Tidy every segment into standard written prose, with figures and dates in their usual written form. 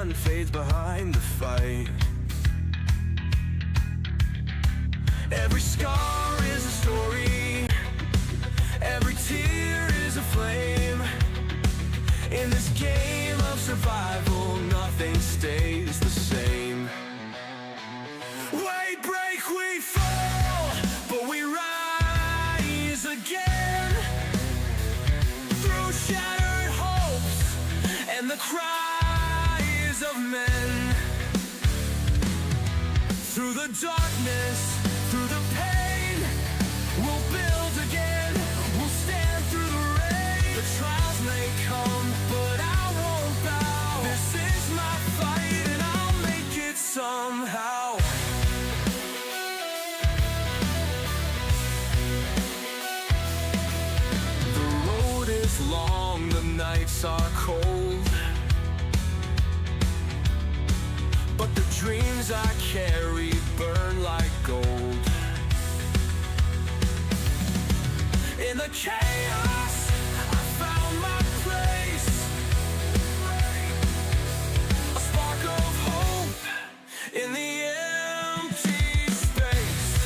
sun fades behind the fight. Every scar is a story, every tear is a flame. In this game of survival, nothing stays the same. We break, we fall, but we rise again. Through shattered hopes and the cries of men. Through the darkness, through the pain, we'll build again. We'll stand through the rain. The trials may come, but I won't bow. This is my fight and I'll make it somehow. The road is long, the nights are cold, but the dreams I carry burn like gold. In the chaos, I found my place. A spark of hope in the empty space.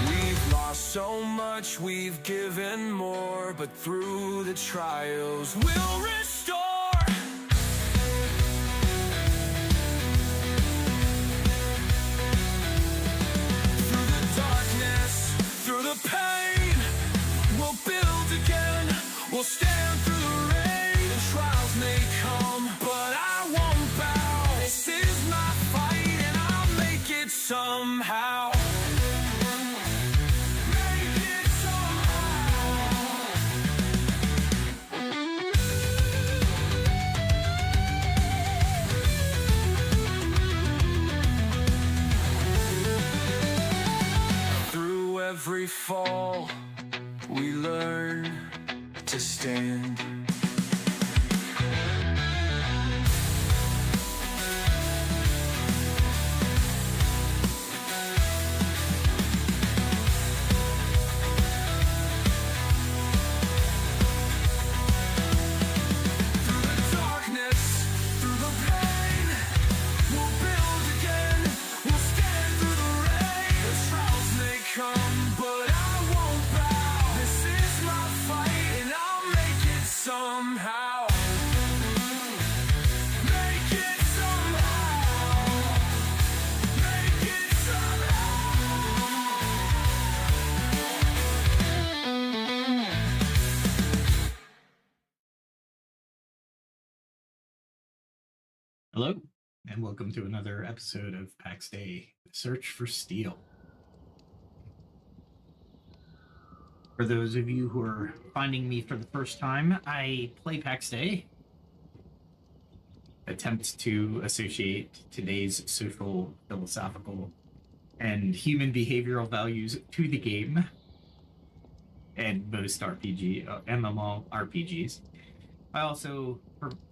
We've lost so much, we've given more, but through the trials we'll restore. Through the darkness, through the pain, we'll build again. We'll stand through the rain. The trials may come, but I won't bow. This is my fight and I'll make it somehow. Every fall, we learn to stand. Through the darkness, through the pain, we'll build again. We'll stand through the rain. The trials may come, but I won't bow. This is my fight and I'll make it somehow. Make it somehow. Make it somehow. Hello, and welcome to another episode of Pax Dei, Search for Steel. For those of you who are finding me for the first time, I play Pax Dei, attempt to associate today's social, philosophical, and human behavioral values to the game, and most MMORPGs. I also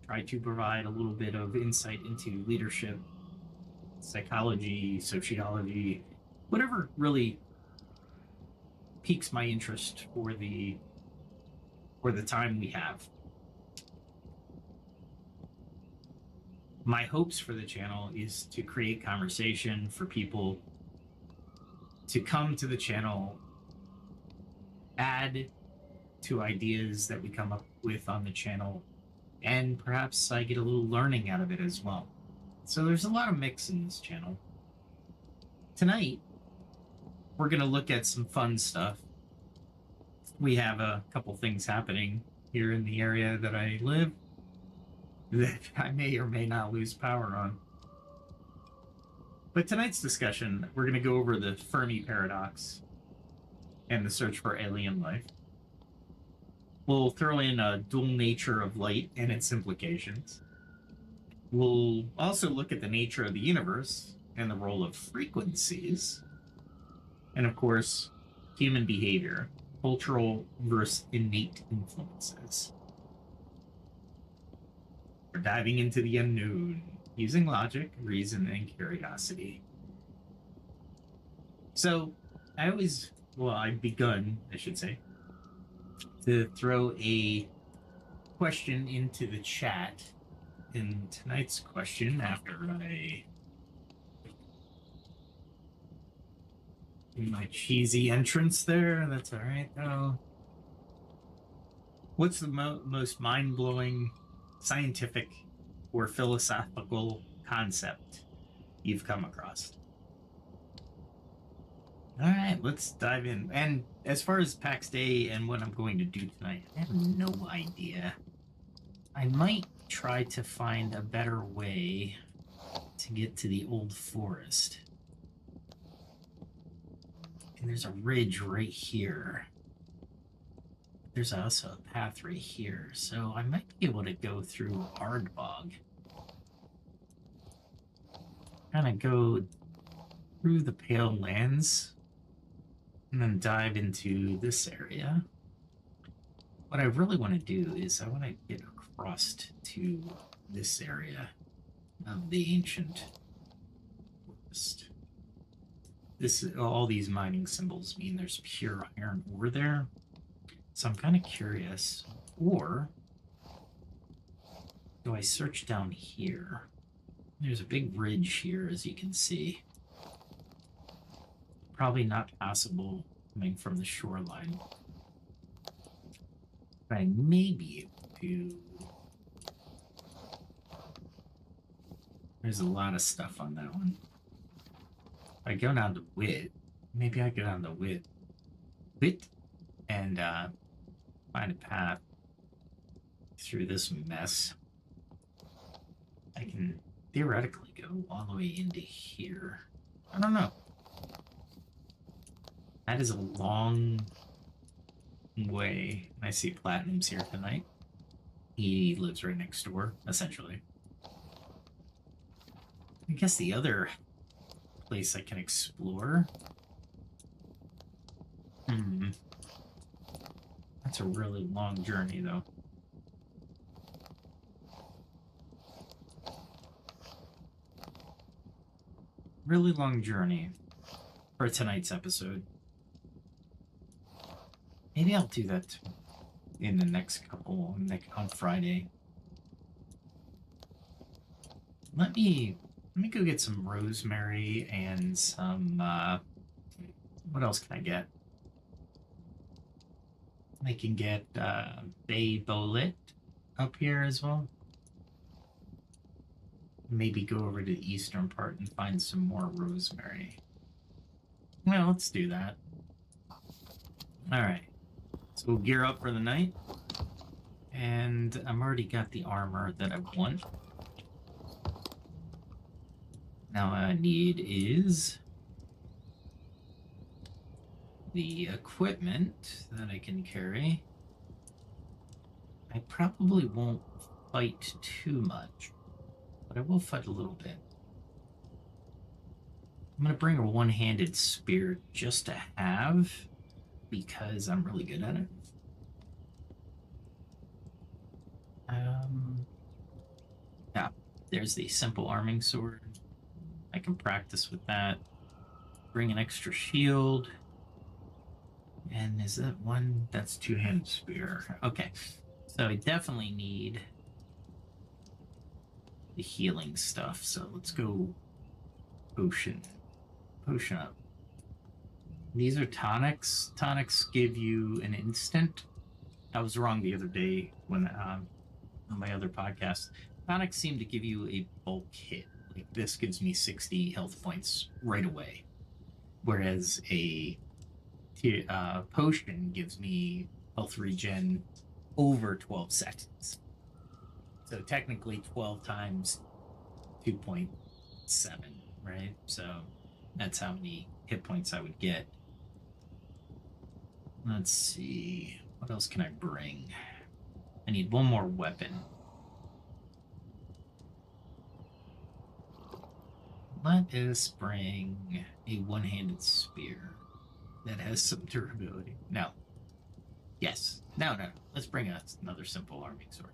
try to provide a little bit of insight into leadership, psychology, sociology, whatever really piques my interest for the time we have. My hopes for the channel is to create conversation for people to come to the channel, add to ideas that we come up with on the channel, and perhaps I get a little learning out of it as well. So there's a lot of mix in this channel. Tonight, we're going to look at some fun stuff. We have a couple things happening here in the area that I live that I may or may not lose power on. But tonight's discussion, we're going to go over the Fermi Paradox and the search for alien life. We'll throw in a dual nature of light and its implications. We'll also look at the nature of the universe and the role of frequencies. And of course, human behavior, cultural versus innate influences. We're diving into the unknown, using logic, reason, and curiosity. So I've begun, I should say, to throw a question into the chat. In tonight's question, after I do my cheesy entrance there, that's all right though. What's the most mind-blowing scientific or philosophical concept you've come across? All right, let's dive in. And as far as Pax Day and what I'm going to do tonight, I have no idea. I might try to find a better way to get to the old forest. And there's a ridge right here. There's also a path right here, so I might be able to go through Ardbog. Kind of go through the Pale Lands and then dive into this area. What I really want to do is I want to get across to this area of the ancient forest. All these mining symbols mean there's pure iron ore there. So I'm kind of curious. Or do I search down here? There's a big ridge here, as you can see. Probably not possible coming from the shoreline. But I may be able to. There's a lot of stuff on that one. If I go down to Wit, maybe I go down to Wit and find a path through this mess. I can theoretically go all the way into here. I don't know. That is a long way. I see Platinum's here tonight. He lives right next door, essentially. I guess the other place I can explore. That's a really long journey, though. Really long journey for tonight's episode. Maybe I'll do that in the next couple, on Friday. Let me go get some rosemary and some, what else can I get? I can get bay bolet up here as well. Maybe go over to the eastern part and find some more rosemary. Well, let's do that. All right. So we'll gear up for the night. And I've already got the armor that I want. Now what I need is the equipment that I can carry. I probably won't fight too much, but I will fight a little bit. I'm going to bring a one-handed spear just to have, because I'm really good at it. Yeah, there's the simple arming sword. I can practice with that. Bring an extra shield. And is that one? That's two-handed spear. Okay, so I definitely need the healing stuff. So let's go potion up. These are tonics. Tonics give you an instant. I was wrong the other day when on my other podcast. Tonics seem to give you a bulk hit. Like this gives me 60 health points right away, whereas a potion gives me health regen over 12 seconds. So technically 12 times 2.7, right? So that's how many hit points I would get. Let's see. What else can I bring? I need one more weapon. Let us bring a one-handed spear that has some durability. No. Yes. No. Let's bring another simple arming sword.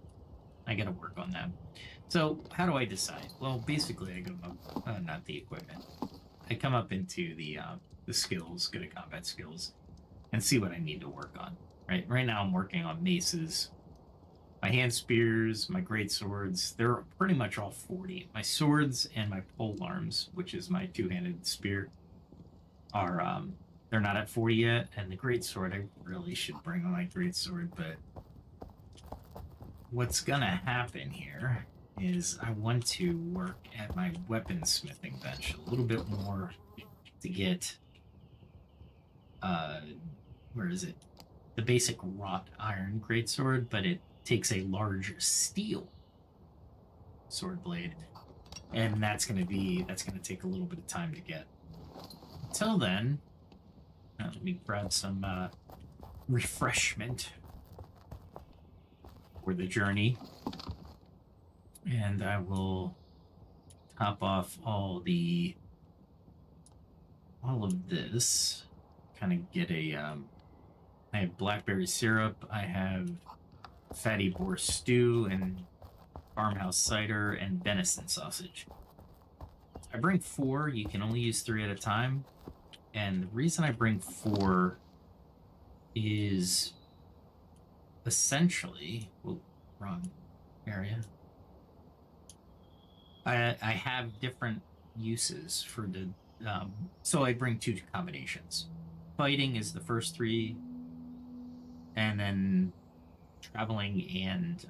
I gotta work on that. So how do I decide? Well, basically I go up, not the equipment. I come up into the the skills, good at combat skills, and see what I need to work on. Right now I'm working on maces. My hand spears, my great swords, they're pretty much all 40. My swords and my pole arms, which is my two-handed spear, are they're not at 40 yet. And the great sword, I really should bring my great sword, but what's gonna happen here is I want to work at my weaponsmithing bench a little bit more to get where is it? The basic wrought iron greatsword, but it takes a large steel sword blade, and that's gonna take a little bit of time to get. Until then, let me grab some refreshment for the journey, and I will top off all of this. Kind of get a I have blackberry syrup, I have fatty boar stew, and farmhouse cider, and venison sausage. I bring 4. You can only use 3 at a time, and the reason I bring 4 is essentially, wrong area. I have different uses for the so I bring 2 combinations. Fighting is the first 3, and then traveling and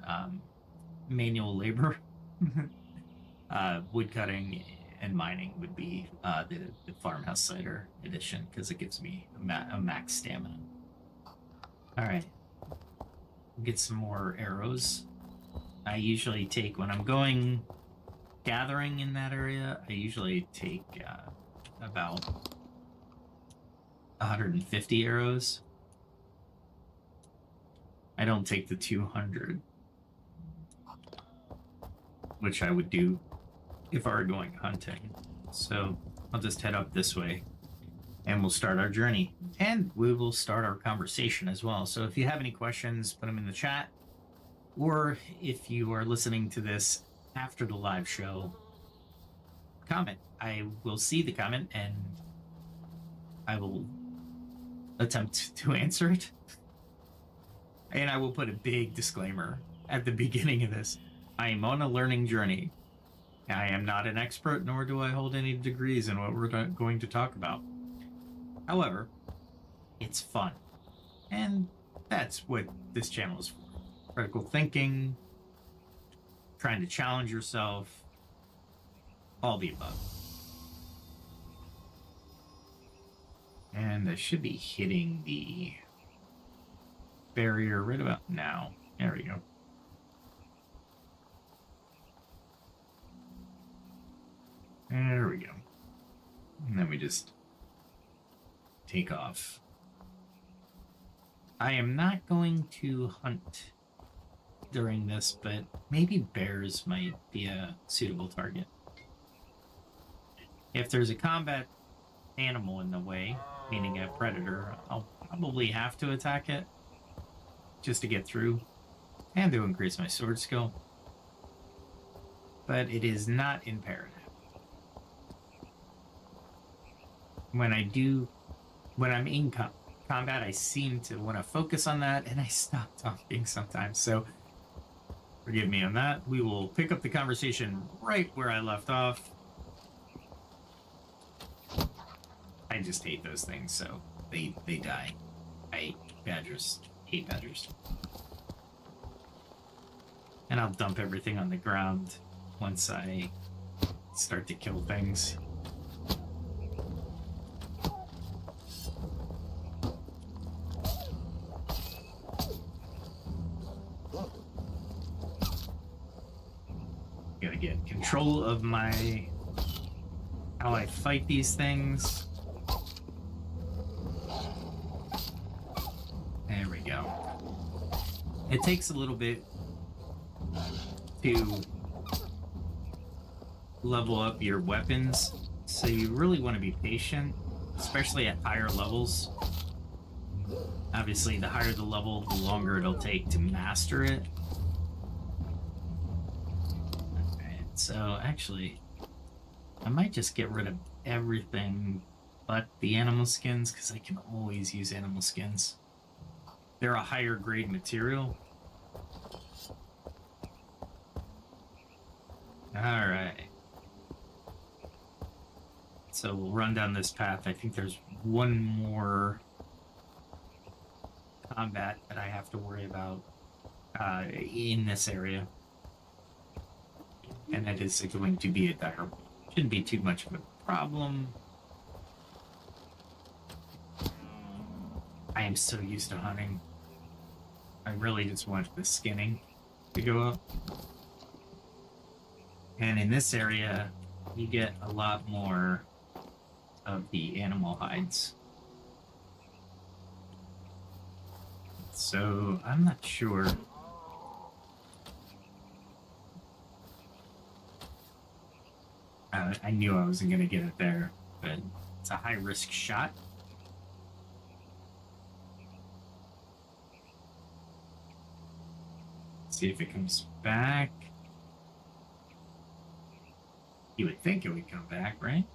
manual labor, woodcutting and mining would be the farmhouse cider edition, because it gives me a max stamina. All right, get some more arrows. I usually take, when I'm going gathering in that area, I usually take about 150 arrows. I don't take the 200, which I would do if I were going hunting. So I'll just head up this way and we'll start our journey. And we will start our conversation as well. So if you have any questions, put them in the chat. Or if you are listening to this after the live show, comment. I will see the comment and I will attempt to answer it. And I will put a big disclaimer at the beginning of this. I am on a learning journey. I am not an expert, nor do I hold any degrees in what we're going to talk about. However, it's fun. And that's what this channel is for. Critical thinking, trying to challenge yourself, all the above. And I should be hitting the barrier right about now. There we go. There we go. And then we just take off. I am not going to hunt during this, but maybe bears might be a suitable target. If there's a combat animal in the way, meaning a predator, I'll probably have to attack it just to get through and to increase my sword skill. But it is not imperative. When I'm in combat, I seem to want to focus on that, and I stop talking sometimes, so forgive me on that. We will pick up the conversation right where I left off. I just hate those things, so they die. I hate badgers. And I'll dump everything on the ground once I start to kill things. Gotta get control of how I fight these things. There we go. It takes a little bit to level up your weapons, so you really want to be patient, especially at higher levels. Obviously, the higher the level, the longer it'll take to master it. Okay, so actually, I might just get rid of everything but the animal skins, because I can always use animal skins. They're a higher grade material. Alright. So we'll run down this path. I think there's one more combat that I have to worry about in this area. And that is going to be a dire. Shouldn't be too much of a problem. I am so used to hunting. I really just want the skinning to go up. And in this area, you get a lot more of the animal hides. So, I'm not sure. I knew I wasn't going to get it there, but it's a high-risk shot. See if it comes back. You would think it would come back, right?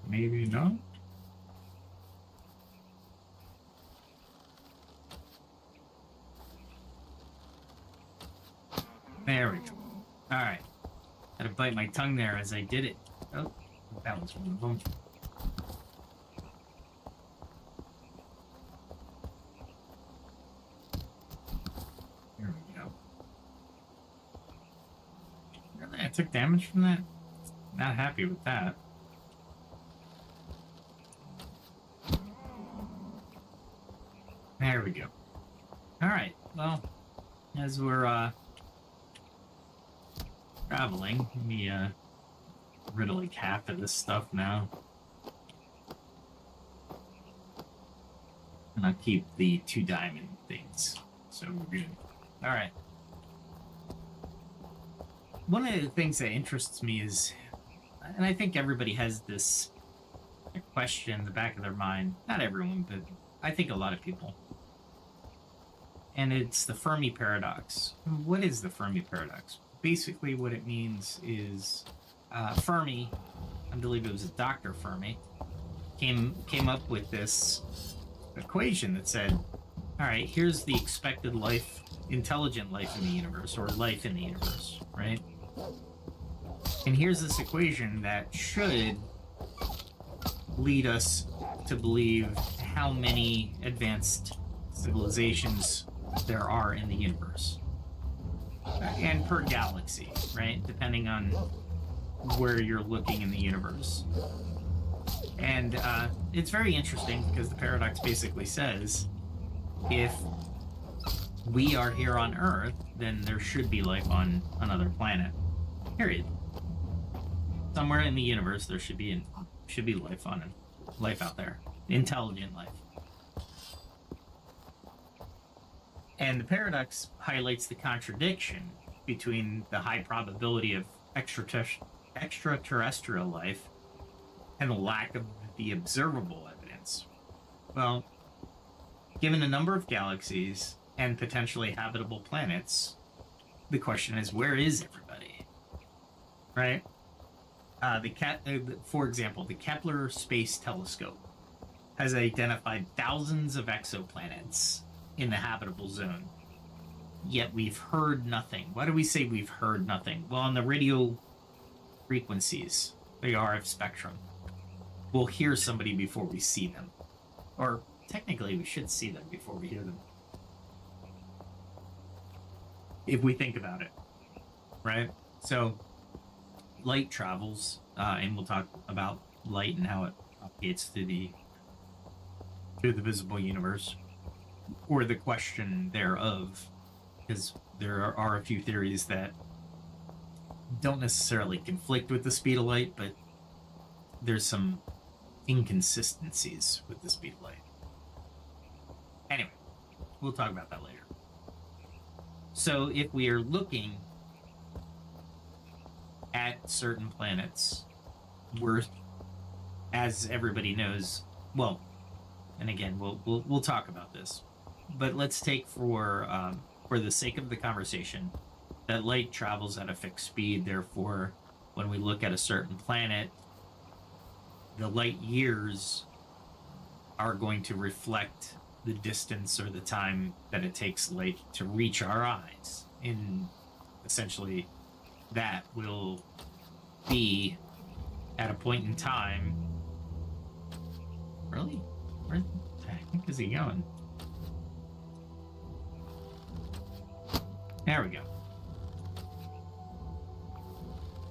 Maybe not. There we go. Alright. Had to bite my tongue there as I did it. Oh, that was one of them. There we go. Really? I took damage from that? Not happy with that. There we go. Alright, well, as we're, traveling, let me, rid of like half of this stuff now. And I'll keep the 2 diamond things. So we're good. Alright. One of the things that interests me is, and I think everybody has this question in the back of their mind, not everyone, but I think a lot of people. And it's the Fermi Paradox. What is the Fermi Paradox? Basically what it means is Fermi, I believe it was a Dr. Fermi, came up with this equation that said, all right, here's the expected life, intelligent life in the universe, or life in the universe, right? And here's this equation that should lead us to believe how many advanced civilizations there are in the universe. And per galaxy, right? Depending on where you're looking in the universe. And it's very interesting because the paradox basically says if we are here on Earth, then there should be life on another planet. Period. Somewhere in the universe there should be life out there. Intelligent life. And the paradox highlights the contradiction between the high probability of extraterrestrial life and the lack of the observable evidence. Well, given the number of galaxies and potentially habitable planets, the question is, where is everybody? Right? For example, the Kepler Space Telescope has identified thousands of exoplanets in the habitable zone. Yet we've heard nothing. Why do we say we've heard nothing? Well, on the radio frequencies, the RF spectrum, we'll hear somebody before we see them. Or technically we should see them before we hear them. If we think about it, right? So light travels, and we'll talk about light and how it propagates through the visible universe, or the question thereof, because there are a few theories that don't necessarily conflict with the speed of light, but there's some inconsistencies with the speed of light. Anyway, we'll talk about that later. So if we are looking at certain planets, we're, as everybody knows, well, and again, we'll talk about this, but let's take for the sake of the conversation that light travels at a fixed speed. Therefore, when we look at a certain planet, the light years are going to reflect the distance or the time that it takes light to reach our eyes. And essentially, that will be at a point in time. Really? Where the heck is he going? There we go.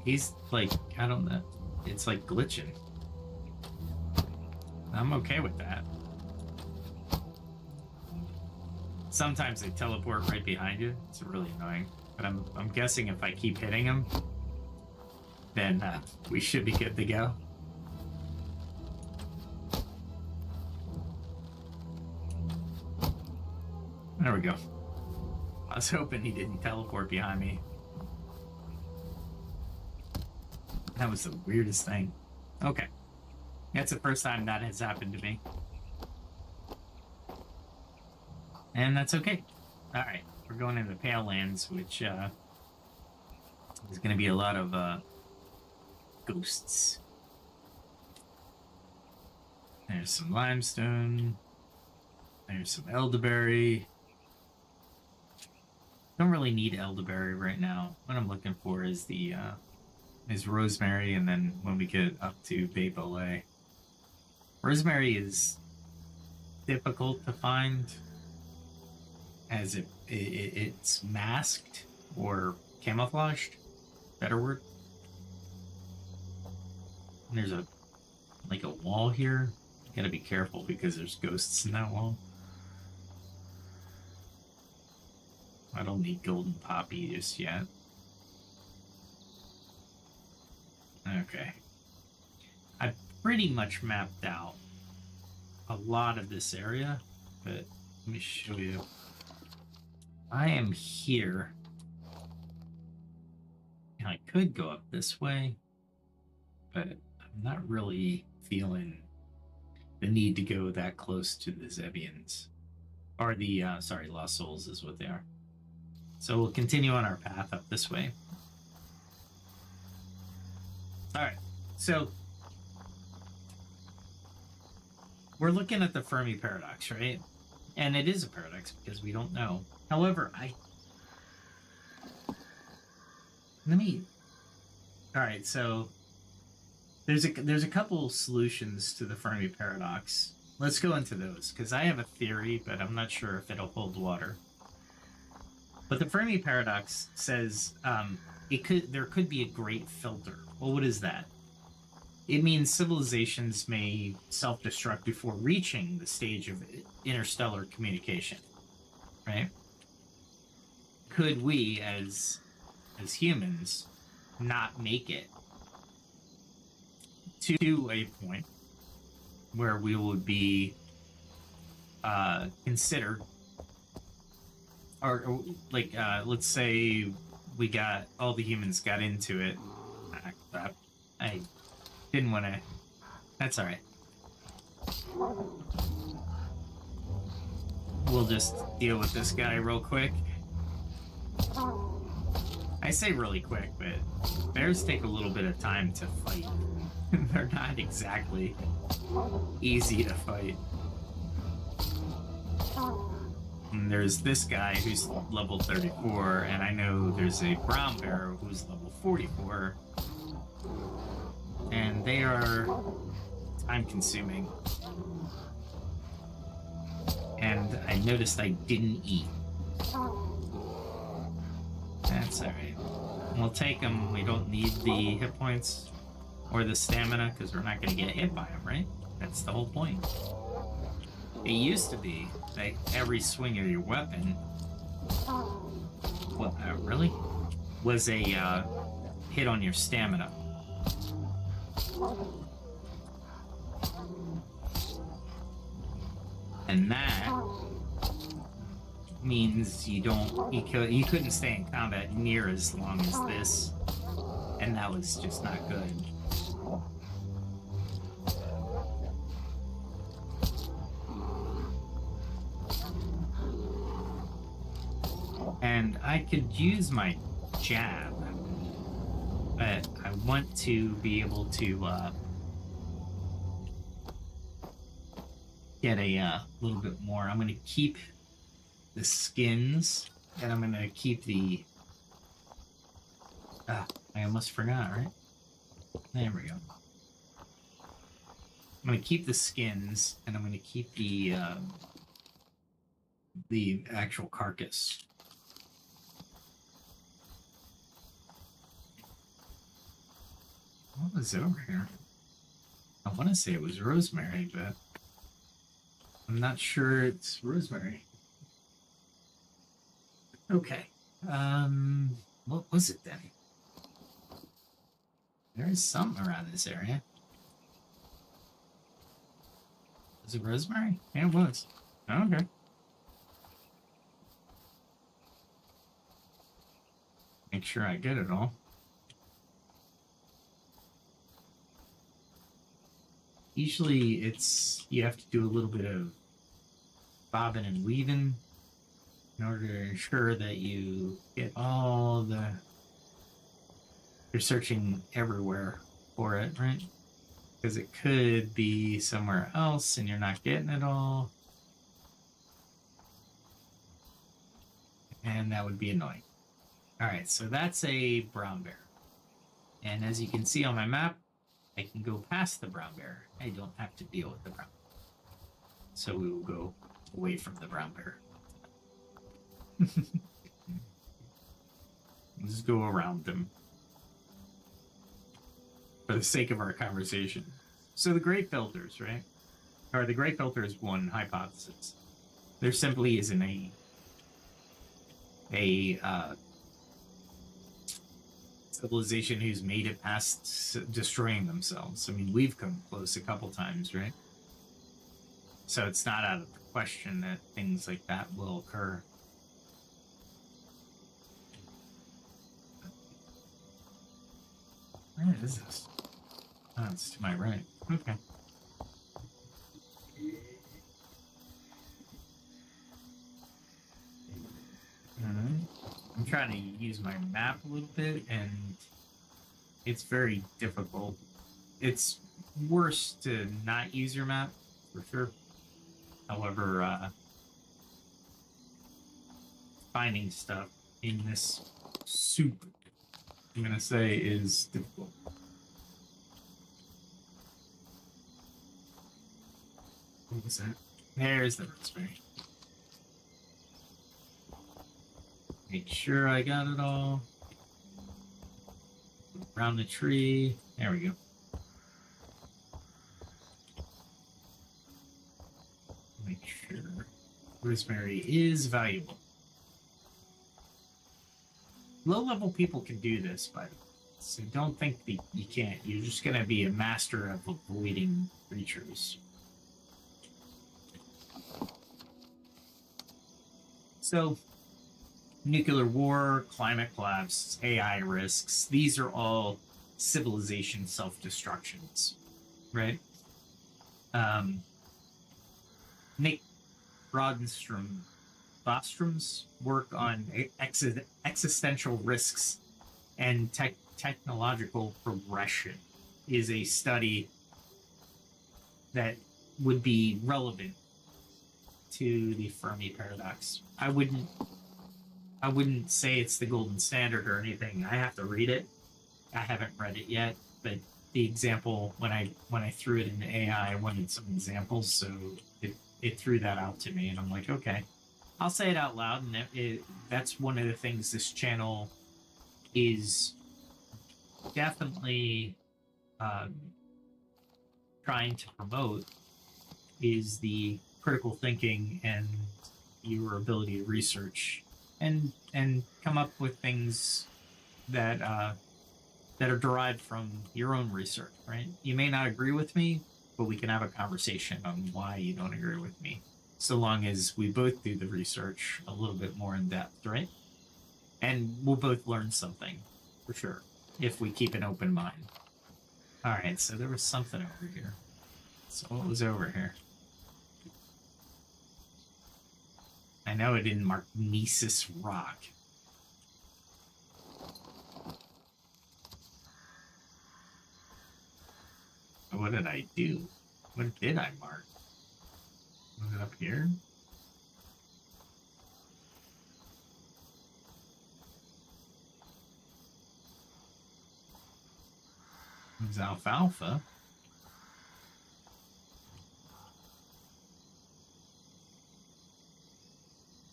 He's like, I don't know. It's like glitching. I'm okay with that. Sometimes they teleport right behind you. It's really annoying. But I'm guessing if I keep hitting him, then we should be good to go. There we go. I was hoping he didn't teleport behind me. That was the weirdest thing. Okay. That's the first time that has happened to me. And that's okay. Alright, we're going into Pale Lands, which is going to be a lot of ghosts. There's some limestone. There's some elderberry. Don't really need elderberry right now. What I'm looking for is the is rosemary, and then when we get up to Bay Belay. Rosemary is difficult to find as it's masked or camouflaged. Better word. And there's like a wall here. You gotta be careful because there's ghosts in that wall. I don't need golden poppy just yet. Okay. I pretty much mapped out a lot of this area, but let me show you. I am here. And I could go up this way, but I'm not really feeling the need to go that close to the Zebians. Or the, sorry, Lost Souls is what they are. So we'll continue on our path up this way. Alright, so we're looking at the Fermi Paradox, right? And it is a paradox because we don't know. However, Alright, so there's a couple solutions to the Fermi Paradox. Let's go into those, because I have a theory, but I'm not sure if it'll hold water. But the Fermi Paradox says there could be a great filter. Well, what is that? It means civilizations may self-destruct before reaching the stage of interstellar communication, right? Could we, as humans, not make it to a point where we would be considered, or like, let's say all the humans got into it. I didn't want to. That's all right. We'll just deal with this guy real quick. I say really quick, but bears take a little bit of time to fight. They're not exactly easy to fight. And there's this guy who's level 34, and I know there's a brown bear who's level 44. And they are time-consuming. And I noticed I didn't eat. That's alright. We'll take them. We don't need the hit points or the stamina, because we're not going to get hit by them, right? That's the whole point. It used to be that every swing of your weapon... What, really? Was a hit on your stamina. And that means you couldn't stay in combat near as long as this, and that was just not good. And I could use my jab, but I want to be able to get a little bit more. I'm going to keep the skins, and I'm going to keep the... I almost forgot, right? There we go. I'm going to keep the skins, and I'm going to keep the actual carcass. What was over here? I want to say it was rosemary, but I'm not sure it's rosemary. Okay. What was it then? There is something around this area. Was it rosemary? Yeah, it was. Okay. Make sure I get it all. Usually it's, you have to do a little bit of bobbing and weaving in order to ensure that you get all the... You're searching everywhere for it, right? Because it could be somewhere else and you're not getting it all. And that would be annoying. All right, so that's a brown bear. And as you can see on my map, I can go past the brown bear. I don't have to deal with the brown bear. So we will go away from the brown bear. Let's go around them for the sake of our conversation. So the gray filters, right? Or the gray filter is one hypothesis. There simply isn't a civilization who's made it past destroying themselves. I mean, we've come close a couple times, right? So it's not out of the question that things like that will occur. Where is this? Oh, it's to my right. Okay. I'm trying to use my map a little bit, and it's very difficult. It's worse to not use your map, for sure. However, finding stuff in this soup, I'm gonna say, is difficult. What was that? There's the rosemary. Make sure I got it all. Around the tree. There we go. Make sure rosemary is valuable. Low-level people can do this, by the way. So don't think that you can't. You're just going to be a master of avoiding creatures. So, nuclear war, climate collapse, AI risks, these are all civilization self-destructions, right? Nick Bostrom's work on existential risks and technological progression is a study that would be relevant to the Fermi Paradox. I wouldn't say it's the golden standard or anything. I have to read it. I haven't read it yet, but the example, when I threw it into AI, I wanted some examples, so it threw that out to me, and I'm like, okay, I'll say it out loud. And that's one of the things this channel is definitely trying to promote, is the critical thinking and your ability to research and come up with things that that are derived from your own research, right? You may not agree with me, but we can have a conversation on why you don't agree with me, so long as we both do the research a little bit more in depth, right? And we'll both learn something, for sure, if we keep an open mind. All right, so there was something over here. So what was over here? I know it didn't mark Magnesis Rock. What did I do? What did I mark? Was it up here? It was alfalfa.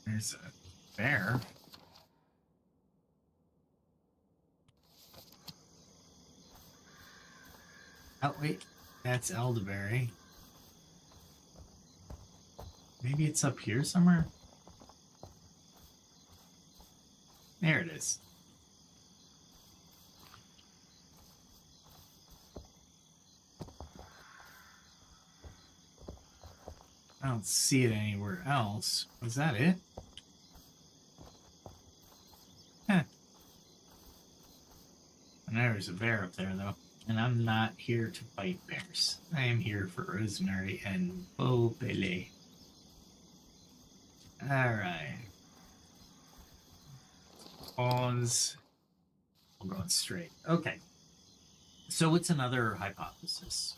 There's a bear. Oh, wait. That's elderberry. Maybe it's up here somewhere? There it is. I don't see it anywhere else. Was that it? Huh. And there's a bear up there, though. And I'm not here to fight bears. I am here for rosemary and bobele. Alright. Pause. We're going straight. Okay. So what's another hypothesis?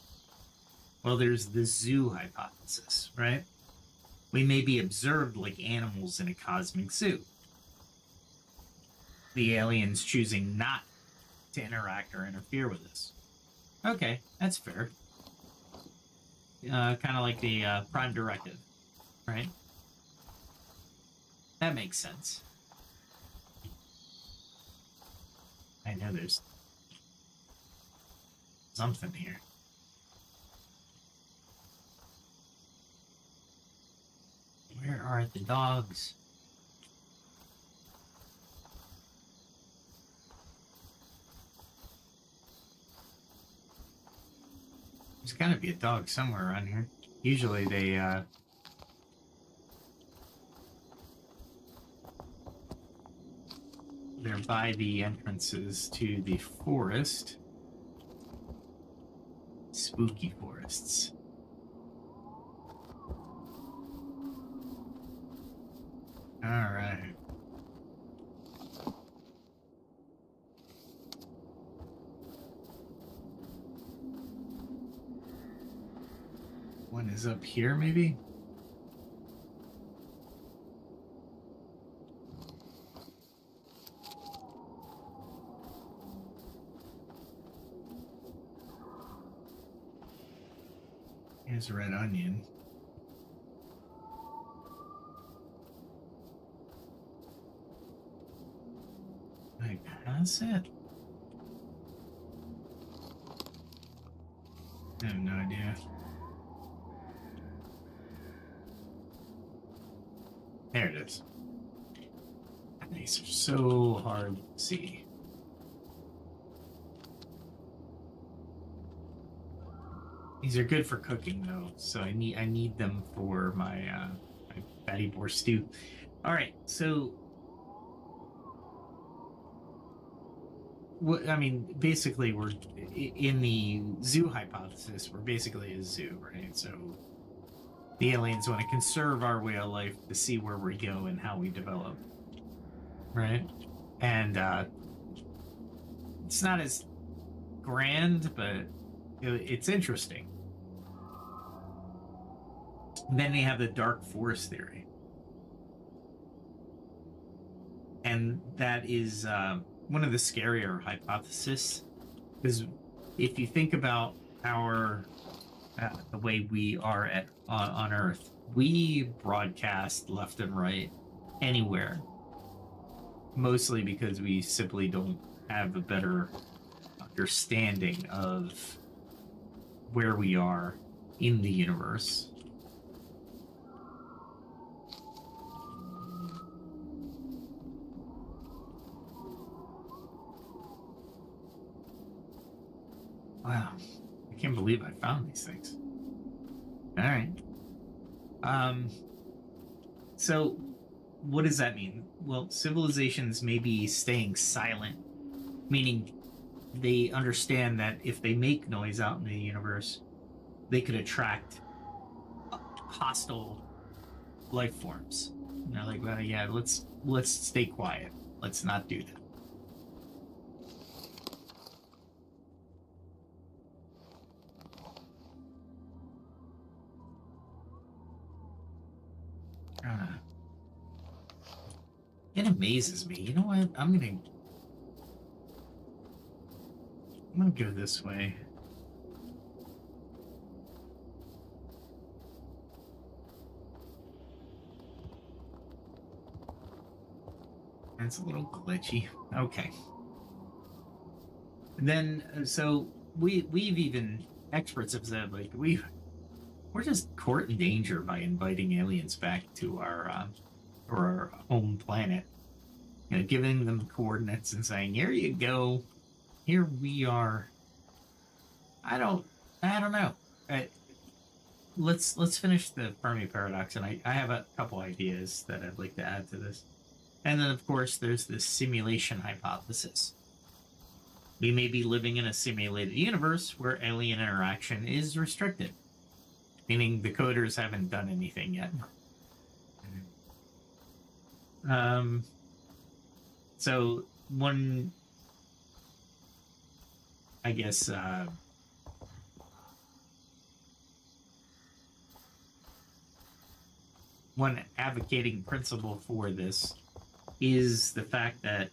Well, there's the zoo hypothesis, right? We may be observed like animals in a cosmic zoo. The aliens choosing not to interact or interfere with us. Okay, that's fair. Kind of like the Prime Directive, right? That makes sense. I know there's something here. Where are the dogs? There's gotta be a dog somewhere around here. Usually they're by the entrances to the forest. Spooky forests. Alright. One is up here, maybe? Here's a red onion. Can I pass it? I have no idea. There it is. These are so hard to see. These are good for cooking, though, so I need them for my my fatty boar stew. All right, so what I mean, basically, we're in the zoo hypothesis. We're basically a zoo, right? So the aliens want to conserve our way of life to see where we go and how we develop, right? And it's not as grand, but it's interesting. Then they have the dark forest theory. And that is one of the scarier hypotheses. Because if you think about our the way we are on Earth, we broadcast left and right anywhere. Mostly because we simply don't have a better understanding of where we are in the universe. Wow, I can't believe I found these things. All right. So what does that mean? Well, civilizations may be staying silent, meaning they understand that if they make noise out in the universe, they could attract hostile life forms. And they're like, well, yeah, let's stay quiet. Let's not do that. It amazes me. You know what? I'm gonna go this way. That's a little glitchy. Okay. And then, so we've even experts have said like we're just courting danger by inviting aliens back to our home planet. You know, giving them coordinates and saying, "Here you go. Here we are." I don't I don't know. Uh, let's finish the Fermi paradox, and I have a couple ideas that I'd like to add to this. And then, of course, there's this simulation hypothesis. We may be living in a simulated universe where alien interaction is restricted, meaning the coders haven't done anything yet. So one, I guess, one advocating principle for this is the fact that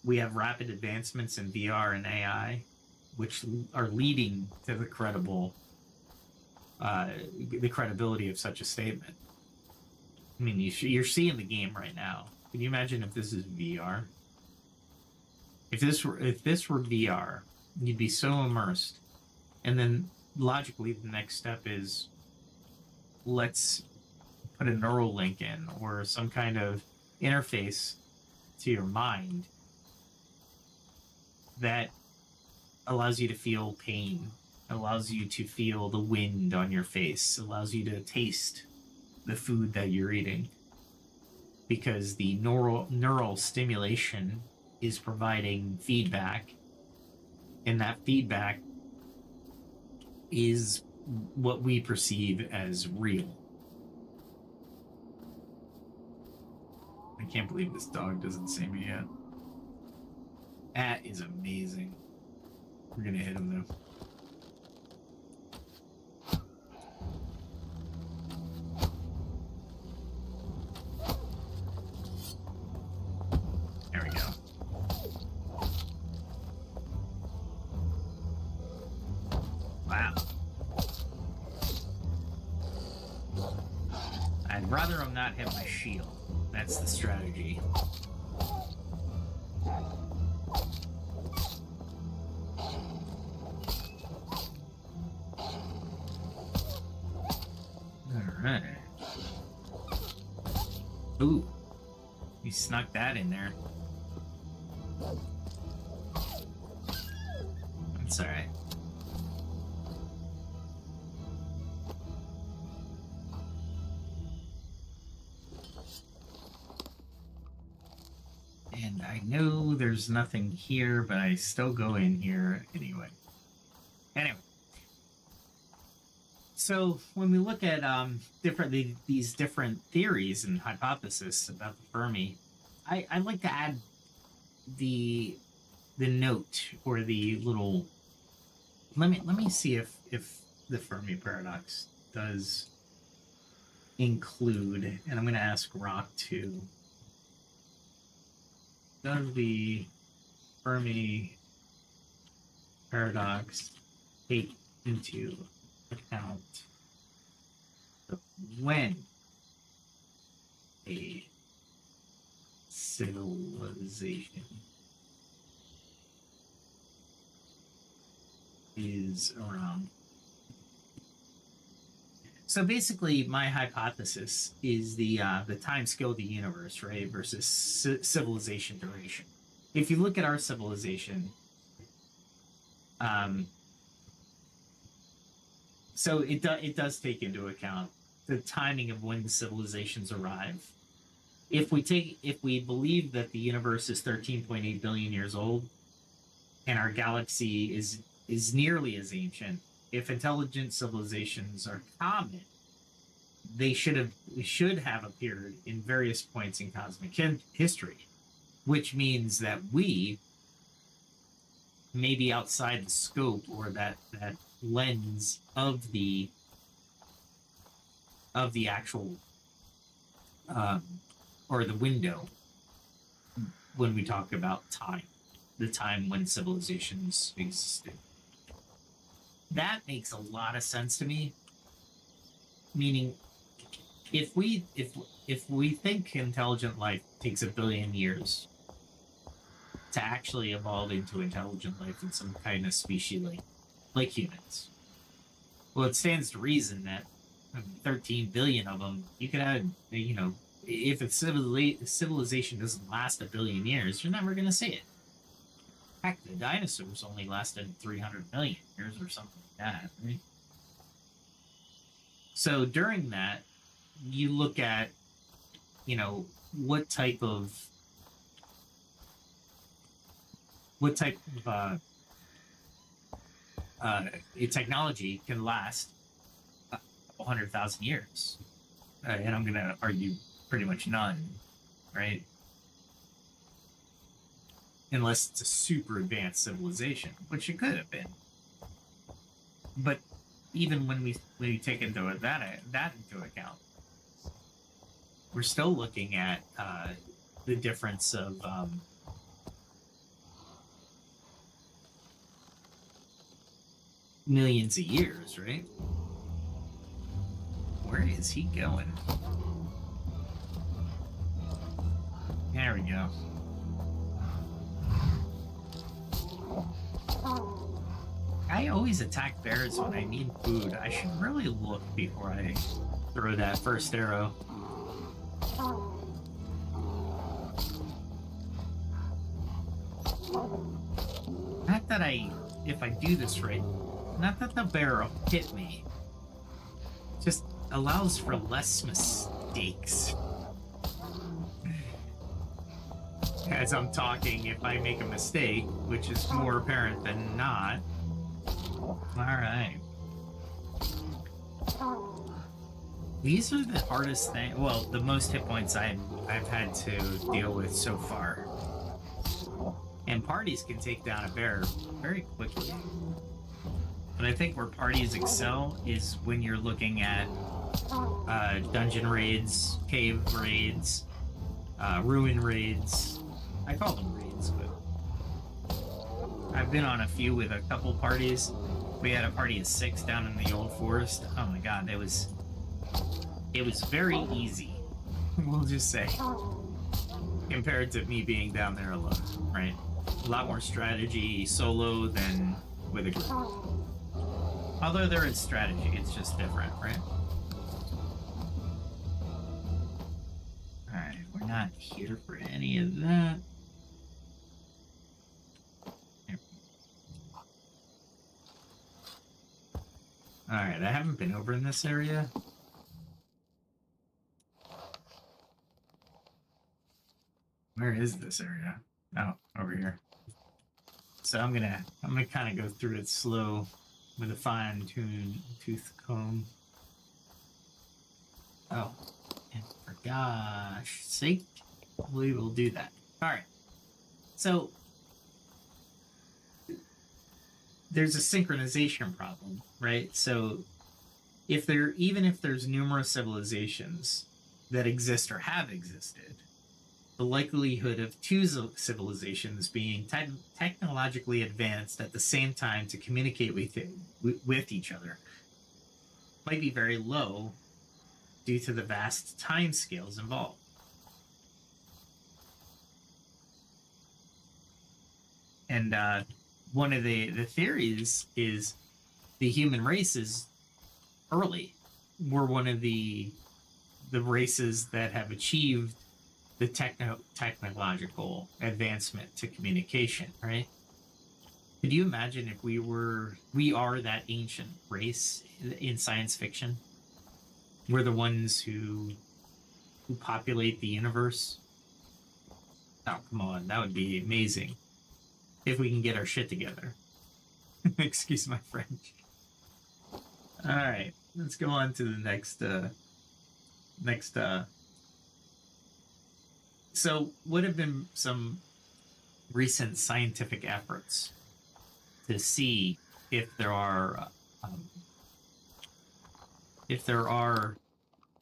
we have rapid advancements in VR and AI, which are leading to the credibility of such a statement. I mean, you're seeing the game right now. Can you imagine if this is VR? If this were VR, you'd be so immersed, and then logically the next step is let's put a neural link in or some kind of interface to your mind that allows you to feel pain, allows you to feel the wind on your face, allows you to taste the food that you're eating, because the neural stimulation is providing feedback, and that feedback is what we perceive as real. I can't believe this dog doesn't see me yet. That is amazing. We're gonna hit him though. There we go. Wow. I'd rather him not hit my shield. That's the strategy. Alright. Ooh. You snuck that in there. That's alright. And I know there's nothing here, but I still go in here anyway. Anyway. So when we look at these different theories and hypotheses about the Fermi, I'd like to add the note or the little. Let me see if the Fermi paradox does include, and I'm going to ask Rock too. Does the Fermi paradox take into account when a civilization is around? So basically, my hypothesis is the time scale of the universe, right, versus civilization duration. If you look at our civilization, so it does take into account the timing of when the civilizations arrive. If we believe that the universe is 13.8 billion years old, and our galaxy is nearly as ancient, if intelligent civilizations are common, they should have appeared in various points in cosmic history, which means that we may be outside the scope or that lens of the actual or the window when we talk about time, the time when civilizations existed. That makes a lot of sense to me. Meaning, if we think intelligent life takes 1 billion years to actually evolve into intelligent life in some kind of species like humans, well, it stands to reason that 13 billion of them, you could have, if a civilization doesn't last 1 billion years, you're never going to see it. Heck, the dinosaurs only lasted 300 million years or something like that, right? So during that, you look at, what type of technology can last a couple 100,000 years, and I'm gonna argue pretty much none, right? Unless it's a super advanced civilization, which it could have been. But even when we take into that into account, we're still looking at the difference of millions of years, right? Where is he going? There we go. I always attack bears when I need food. I should really look before I throw that first arrow. Not that if I do this right, not that the bear will hit me. Just allows for less mistakes. As I'm talking, if I make a mistake, which is more apparent than not. Alright. These are the hardest thing. Well, the most hit points I've had to deal with so far. And parties can take down a bear very quickly. But I think where parties excel is when you're looking at dungeon raids, cave raids, ruin raids. I call them raids, but I've been on a few with a couple parties. We had a party of 6 down in the old forest. Oh my god, it was very easy, we'll just say, compared to me being down there alone, right? A lot more strategy solo than with a group. Although there is strategy, it's just different, right? Alright, we're not here for any of that. Alright, I haven't been over in this area. Where is this area? Oh, over here. So I'm gonna kind of go through it slow with a fine-tuned tooth comb. Oh, and for gosh sake, we will do that. Alright. So there's a synchronization problem, right? So even if there's numerous civilizations that exist or have existed, the likelihood of 2 civilizations being technologically advanced at the same time to communicate with each other might be very low due to the vast time scales involved. And one of the theories is the human race is early. We're one of the races that have achieved the technological advancement to communication, right? Could you imagine if we are that ancient race in science fiction? We're the ones who populate the universe. Oh, come on, that would be amazing if we can get our shit together. Excuse my French. All right, let's go on to the next. So, what have been some recent scientific efforts to see if there are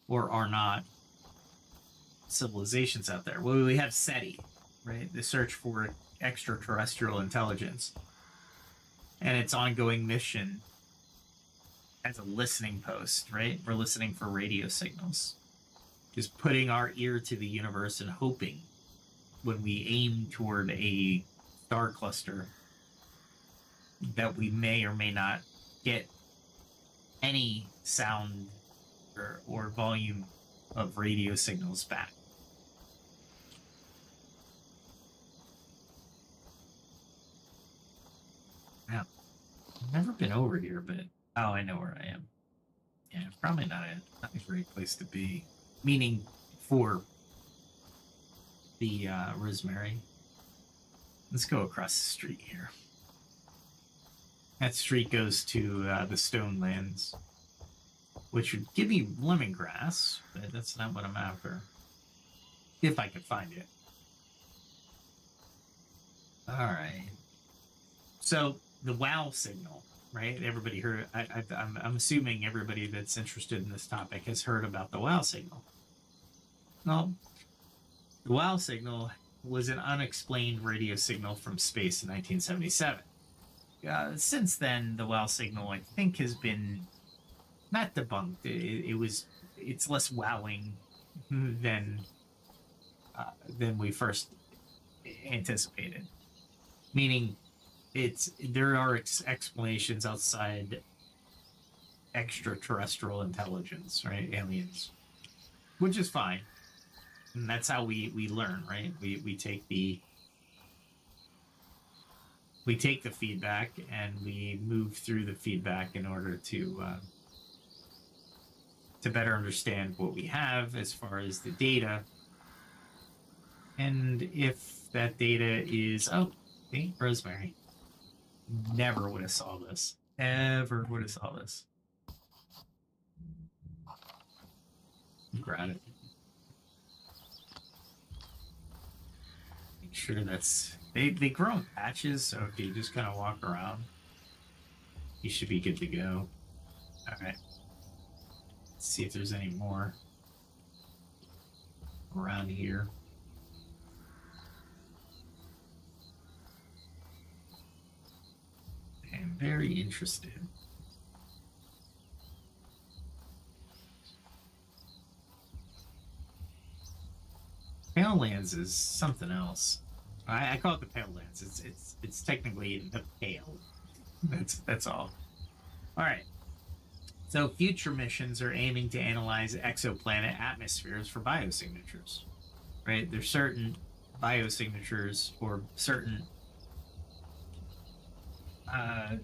or are not civilizations out there? Well, we have SETI, right? The search for extraterrestrial intelligence and its ongoing mission as a listening post, right? We're listening for radio signals, just putting our ear to the universe and hoping when we aim toward a star cluster that we may or may not get any sound or volume of radio signals back. Now, I've never been over here, but oh, I know where I am. Yeah, probably not a great place to be. Meaning for the Rosemary. Let's go across the street here. That street goes to the Stone Lands, which would give me lemongrass, but that's not what I'm after. If I could find it. All right. So the WOW signal, right? Everybody heard. I'm assuming everybody that's interested in this topic has heard about the WOW signal. Well, the WOW signal was an unexplained radio signal from space in 1977. Since then, the WOW signal, I think, has been not debunked. It's less wowing than we first anticipated. Meaning, there are explanations outside extraterrestrial intelligence, right? Aliens, which is fine, and that's how we learn, right? We take the feedback and we move through the feedback in order to better understand what we have as far as the data. And if that data is, hey, Rosemary, never would have saw this. Ever would have saw this. Grab it. Make sure that's... They grow in patches, so if you just kind of walk around, you should be good to go. Alright. Let's see if there's any more around here. I'm very interested. Pale Lands is something else. I call it the Pale Lands. It's technically the Pale. That's all. All right. So future missions are aiming to analyze exoplanet atmospheres for biosignatures. Right? There's certain biosignatures or certain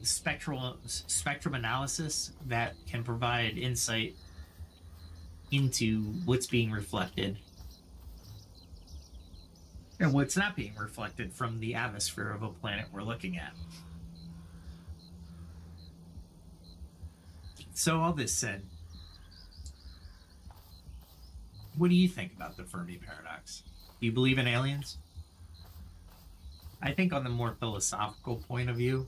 spectrum analysis that can provide insight into what's being reflected and what's not being reflected from the atmosphere of a planet we're looking at. So all this said, what do you think about the Fermi Paradox? Do you believe in aliens? I think on the more philosophical point of view,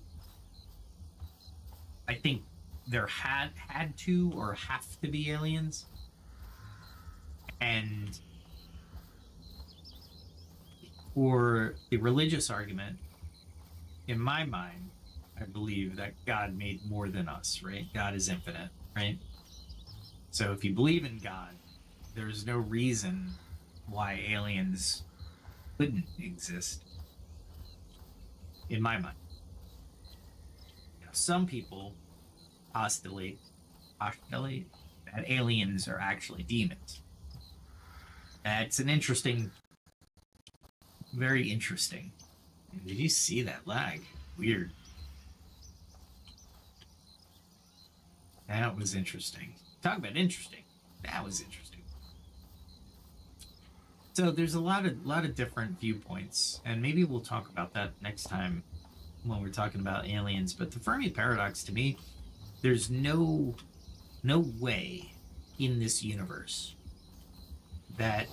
I think there had to or have to be aliens. And for the religious argument, in my mind, I believe that God made more than us, right? God is infinite, right? So if you believe in God, there's no reason why aliens couldn't exist, in my mind. Some people postulate that aliens are actually demons. It's an interesting, very interesting. Did you see that lag? Weird. That was interesting. Talk about interesting. That was interesting. So there's a lot of different viewpoints, and maybe we'll talk about that next time when we're talking about aliens. But the Fermi Paradox, to me, there's no way in this universe that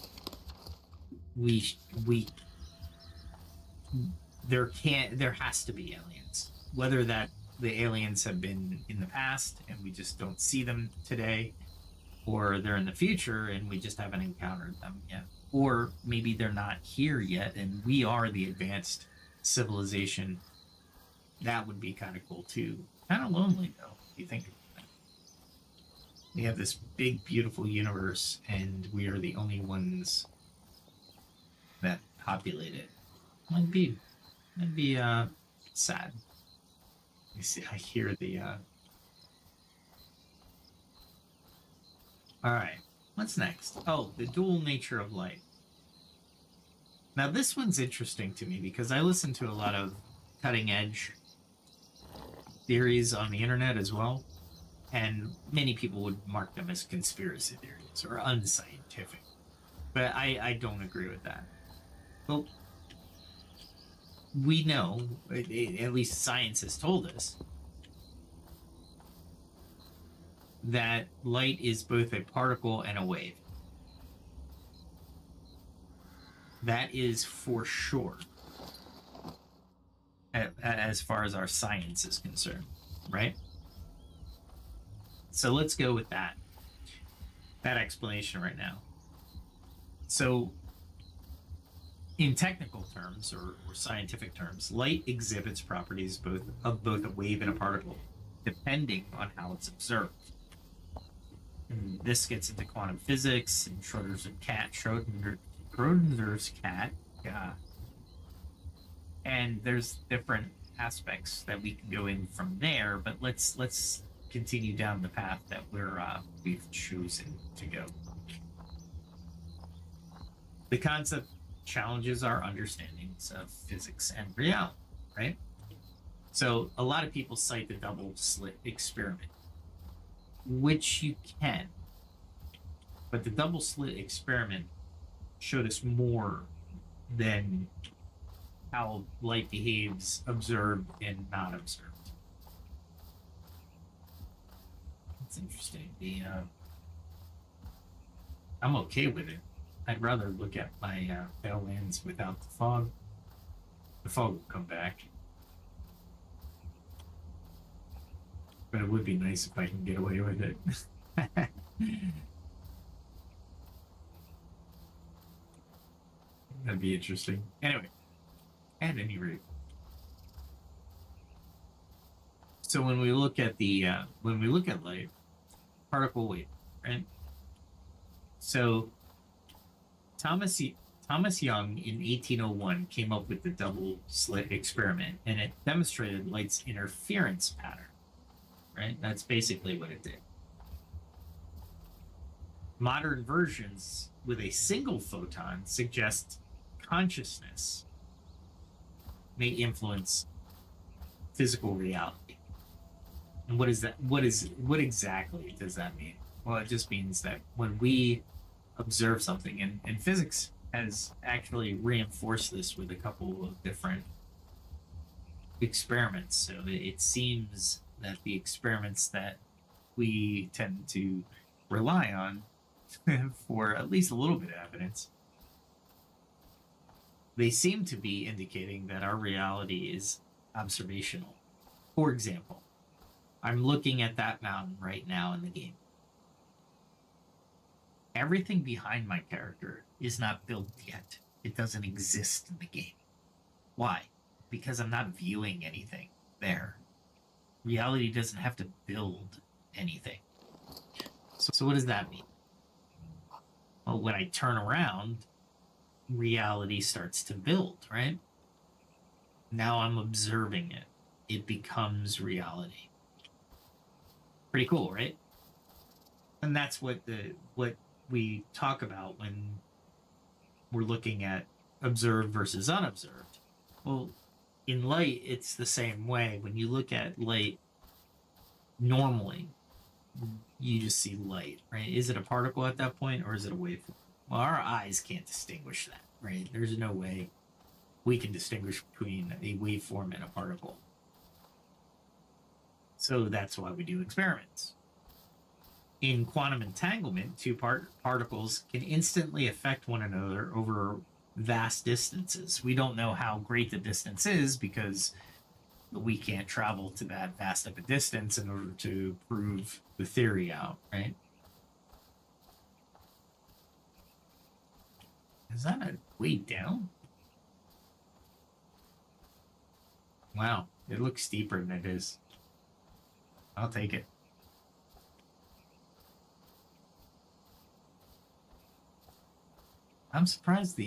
there has to be aliens. Whether that the aliens have been in the past and we just don't see them today, or they're in the future and we just haven't encountered them yet. Or maybe they're not here yet and we are the advanced civilization. That would be kind of cool too. Kind of lonely though, if you think about it. We have this big, beautiful universe and we are the only ones that populate it. Might be sad. You see, I hear the all right, what's next? Oh, the dual nature of light. Now this one's interesting to me because I listen to a lot of cutting edge theories on the internet as well, and many people would mark them as conspiracy theories or unscientific, but I don't agree with that. Well, we know, at least science has told us, that light is both a particle and a wave. That is for sure, as far as our science is concerned, right? So let's go with that explanation right now. So in technical terms or scientific terms, light exhibits properties of both a wave and a particle, depending on how it's observed. And this gets into quantum physics and Schrodinger's cat. Yeah. And there's different aspects that we can go in from there, but let's continue down the path that we've chosen to go. The concept challenges our understandings of physics and reality, right? So a lot of people cite the double-slit experiment, which you can, but the double-slit experiment showed us more than how light behaves observed and not observed. That's interesting. I'm okay with it. I'd rather look at my pale lands without the fog. The fog will come back. But it would be nice if I can get away with it. That'd be interesting. Anyway, at any rate. So when we look at light, particle wave, right? So Thomas Young in 1801 came up with the double-slit experiment, and it demonstrated light's interference pattern, right? That's basically what it did. Modern versions with a single photon suggest consciousness may influence physical reality. And what is that? What exactly does that mean? Well, it just means that when we observe something, and physics has actually reinforced this with a couple of different experiments. So it seems that the experiments that we tend to rely on for at least a little bit of evidence, they seem to be indicating that our reality is observational. For example, I'm looking at that mountain right now in the game. Everything behind my character is not built yet. It doesn't exist in the game. Why? Because I'm not viewing anything there. Reality doesn't have to build anything. So what does that mean? Well, when I turn around, reality starts to build, right? Now I'm observing it. It becomes reality. Pretty cool, right? And that's what we talk about when we're looking at observed versus unobserved. Well, in light, it's the same way. When you look at light normally, you just see light, right? Is it a particle at that point, or is it a waveform? Well, our eyes can't distinguish that, right? There's no way we can distinguish between a waveform and a particle. So that's why we do experiments. In quantum entanglement, two particles can instantly affect one another over vast distances. We don't know how great the distance is because we can't travel to that vast of a distance in order to prove the theory out, right? Is that a way down? Wow, it looks steeper than it is. I'll take it. I'm surprised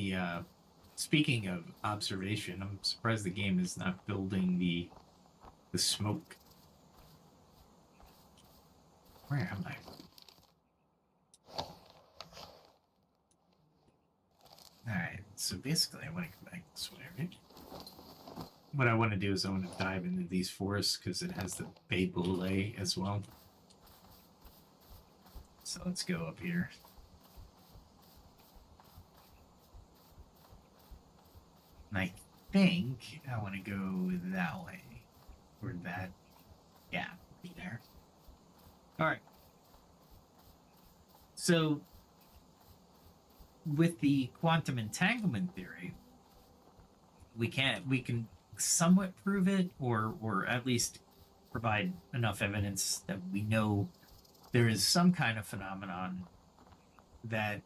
speaking of observation, I'm surprised the game is not building the smoke. Where am I? Alright, so basically I want to go back this way, right? What I want to do is I want to dive into these forests because it has the Bay Boulay as well. So let's go up here. And I think I want to go that way. Or that. Yeah, be there. Alright. So, with the quantum entanglement theory, we can somewhat prove it, or at least provide enough evidence that we know there is some kind of phenomenon that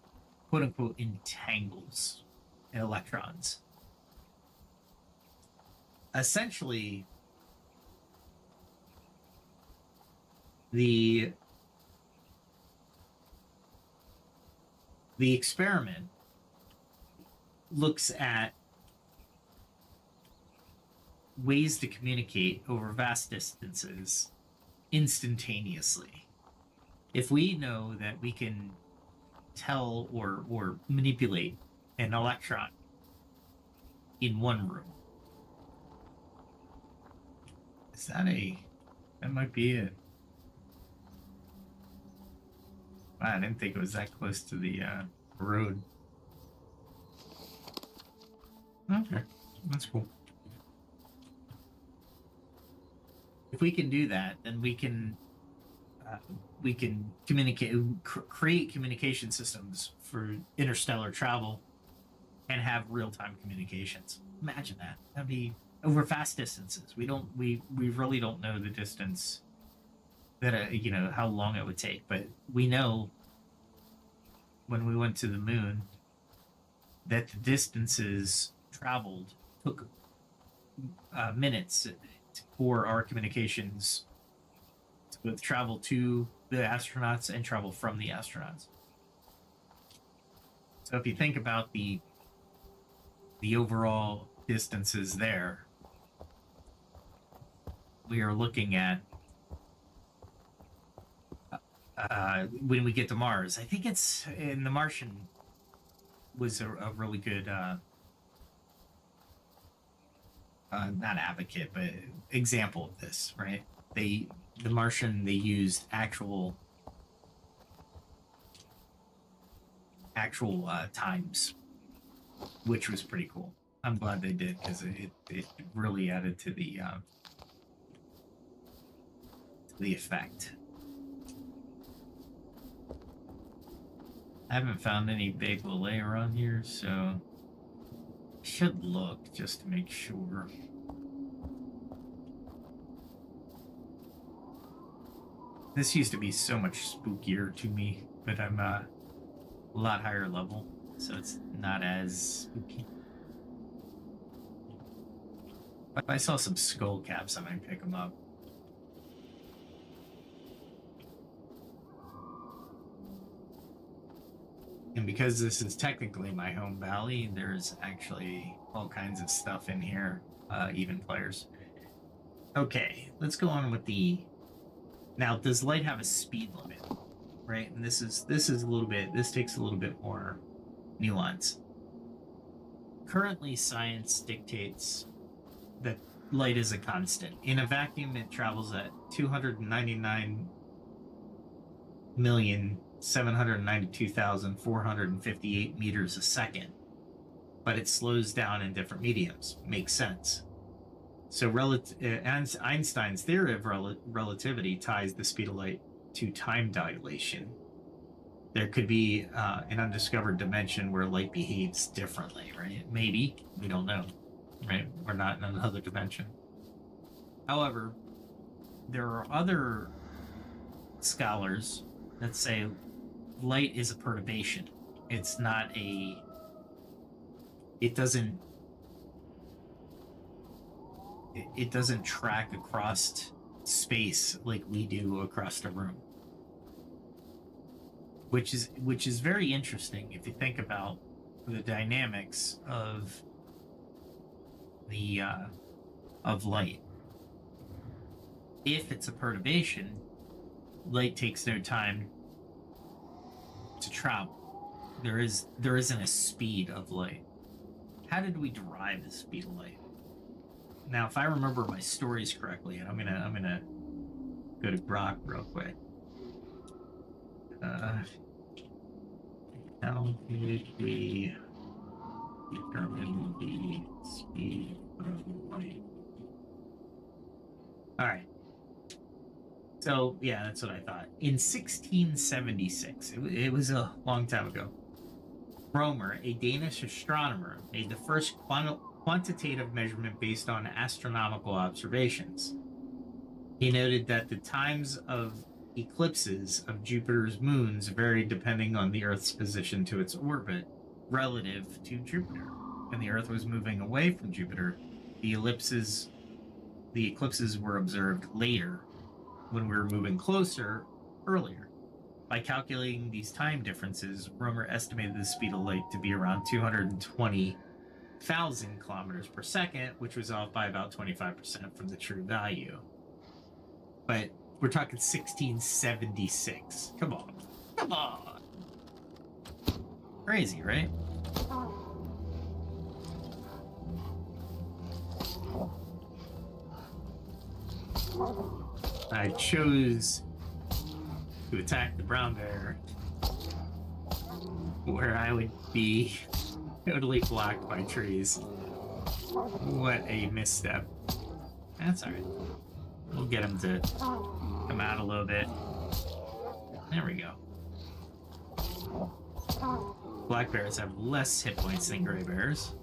quote unquote entangles electrons. Essentially, the experiment looks at ways to communicate over vast distances instantaneously. If we know that we can tell or manipulate an electron in one room, is that that might be it. Wow, I didn't think it was that close to the road. Okay, that's cool. If we can do that, then we can communicate, create communication systems for interstellar travel, and have real-time communications. Imagine that. That'd be over vast distances. We really don't know the distance that how long it would take, but we know when we went to the moon that the distances traveled took minutes for our communications to both travel to the astronauts and travel from the astronauts. So if you think about the overall distances there, we are looking at when we get to Mars. I think it's in The Martian was a really good not advocate, but example of this, right? The Martian, they used actual times, which was pretty cool. I'm glad they did, because it really added to the effect. I haven't found any big Boulay around here, so should look just to make sure. This used to be so much spookier to me, but I'm a lot higher level, so it's not as spooky. If I saw some skull caps, I might pick them up. And because this is technically my home valley, there's actually all kinds of stuff in here, even players. Okay, let's go on with the... Now, does light have a speed limit? Right, and this is a little bit... This takes a little bit more nuance. Currently, science dictates that light is a constant. In a vacuum, it travels at 299,792,458 meters a second, but it slows down in different mediums. Makes sense. So Einstein's theory of relativity ties the speed of light to time dilation. There could be an undiscovered dimension where light behaves differently, right? Maybe. We don't know, right? We're not in another dimension. However, there are other scholars that say light is a perturbation. It's not a it doesn't it doesn't track across space like we do across the room, which is very interesting if you think about the dynamics of the of light. If it's a perturbation, light takes no time to travel. There isn't a speed of light. How did we derive the speed of light? Now, if I remember my stories correctly, and I'm gonna go to Grok real quick. How did we determine the speed of light? All right. So, yeah, that's what I thought. In 1676, it was a long time ago, Romer, a Danish astronomer, made the first quantitative measurement based on astronomical observations. He noted that the times of eclipses of Jupiter's moons varied depending on the Earth's position to its orbit relative to Jupiter. When the Earth was moving away from Jupiter, the eclipses were observed later. When we were moving closer, earlier. By calculating these time differences, Romer estimated the speed of light to be around 220,000 kilometers per second, which was off by about 25% from the true value. But we're talking 1676. Come on. Come on. Crazy, right? I chose to attack the brown bear where I would be totally blocked by trees. What a misstep. That's alright. We'll get him to come out a little bit. There we go. Black bears have less hit points than gray bears.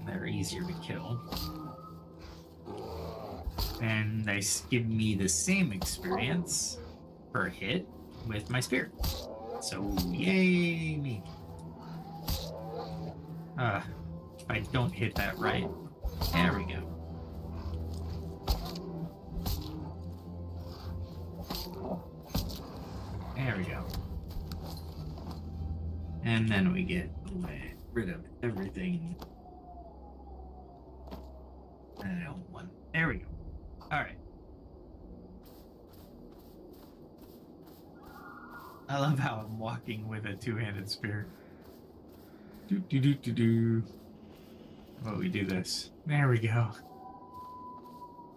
They're easier to kill. And they give me the same experience per hit with my spear. So, yay me. If I don't hit that right. There we go. There we go. And then we get rid of everything. I don't want. There we go. Alright. I love how I'm walking with a two-handed spear. Oh, we do this. There we go.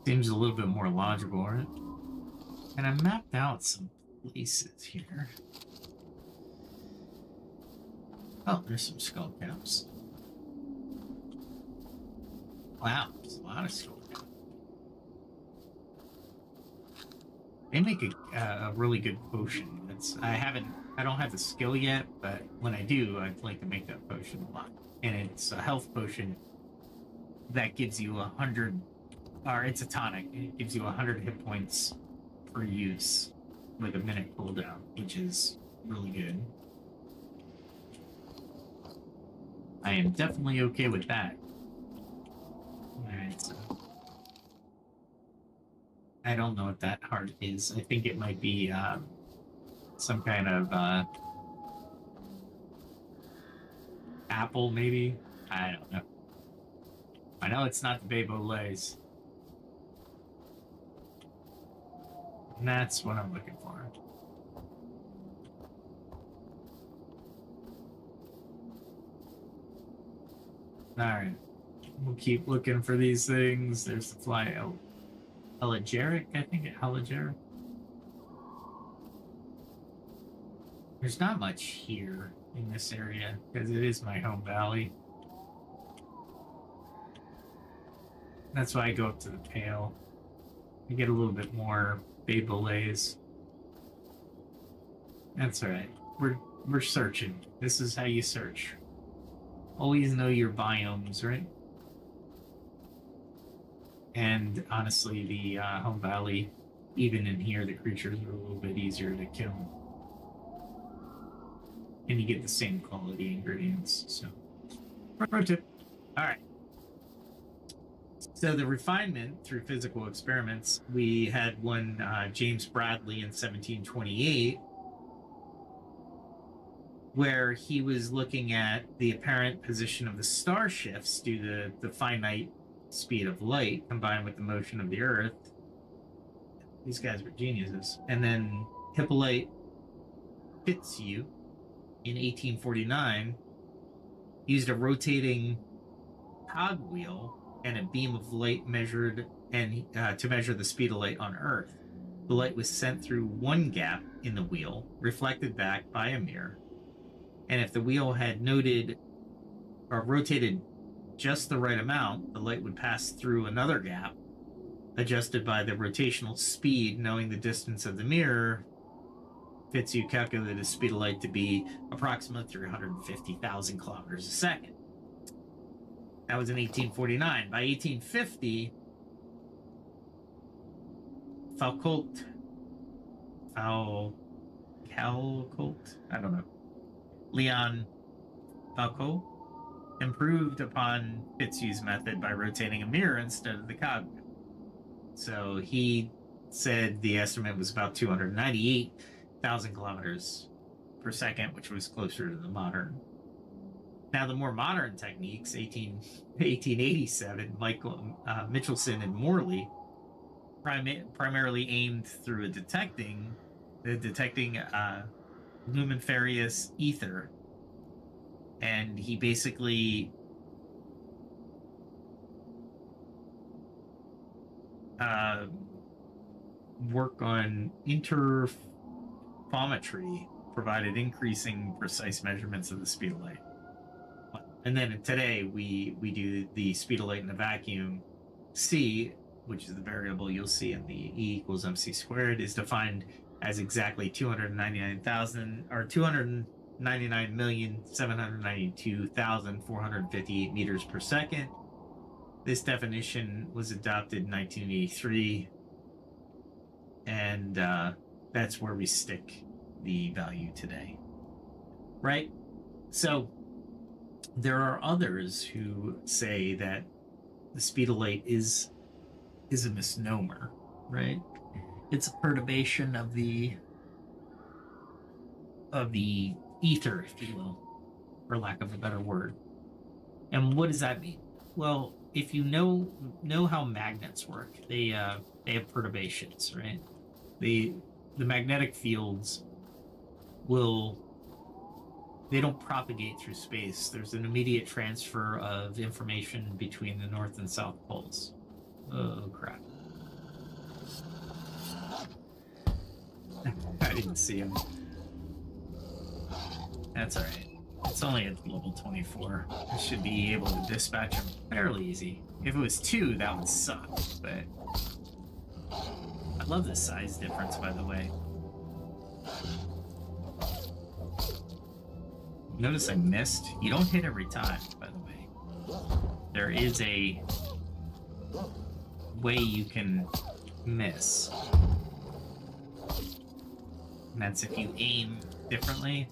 Seems a little bit more logical, right? And I mapped out some places here. Oh, there's some skull caps. Wow, there's a lot of skull caps. They make a really good potion. I don't have the skill yet, but when I do, I'd like to make that potion a lot. And it's a health potion that gives you 100, or it's a tonic. It gives you 100 hit points per use with a minute cooldown, which is really good. I am definitely okay with that. Alright, so I don't know what that heart is. I think it might be some kind of apple, maybe? I don't know. I know it's not the Babo Lays. And that's what I'm looking for. Alright. We'll keep looking for these things. There's the fly Elegeric, I think. Elegeric. There's not much here in this area because it is my home valley. That's why I go up to the Pale. I get a little bit more Babolays. That's alright. We're searching. This is how you search. Always know your biomes, right? And honestly, the home valley, even in here, the creatures are a little bit easier to kill. and you get the same quality ingredients. So, pro tip. All right. So the refinement through physical experiments, we had one James Bradley in 1728, where he was looking at the apparent position of the star shifts due to the finite speed of light combined with the motion of the Earth. These guys were geniuses. And then Hippolyte Fitzhugh in 1849 used a rotating cogwheel and a beam of light measured to measure the speed of light on Earth. The light was sent through one gap in the wheel, reflected back by a mirror. And if the wheel had noted or rotated just the right amount, the light would pass through another gap, adjusted by the rotational speed. Knowing the distance of the mirror, Fitzhugh calculated the speed of light to be approximately 350,000 kilometers a second. That was in 1849. By 1850, Foucault, I don't know, Leon Foucault improved upon Fitzhugh's method by rotating a mirror instead of the cogwheel. So he said the estimate was about 298,000 kilometers per second, which was closer to the modern. Now, the more modern techniques, 1887, Michelson and Morley, primarily aimed through detecting luminiferous ether, and he basically work on interferometry, provided increasing precise measurements of the speed of light. And then today we do the speed of light in a vacuum. C, which is the variable you'll see in the E equals mc squared, is defined as exactly 299,792,458 meters per second. This definition was adopted in 1983, and that's where we stick the value today, right? So there are others who say that the speed of light is a misnomer, right? It's a perturbation of the ether, if you will, for lack of a better word. And what does that mean? Well, if you know how magnets work, they have perturbations, right? The magnetic fields they don't propagate through space. There's an immediate transfer of information between the north and south poles. Oh, crap. I didn't see him. That's alright. It's only at level 24. I should be able to dispatch him fairly easy. If it was 2, that would suck, but I love the size difference, by the way. Notice I missed. You don't hit every time, by the way. There is a way you can miss. And that's if you aim differently.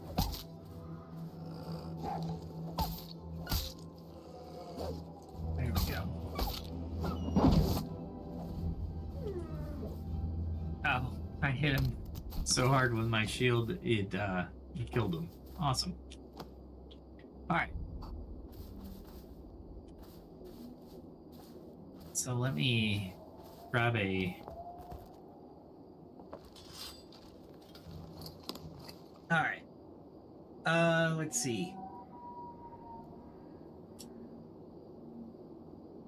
There we go. Oh, I hit him so hard with my shield, it killed him. Awesome. Alright. So let me grab a... Alright. Let's see.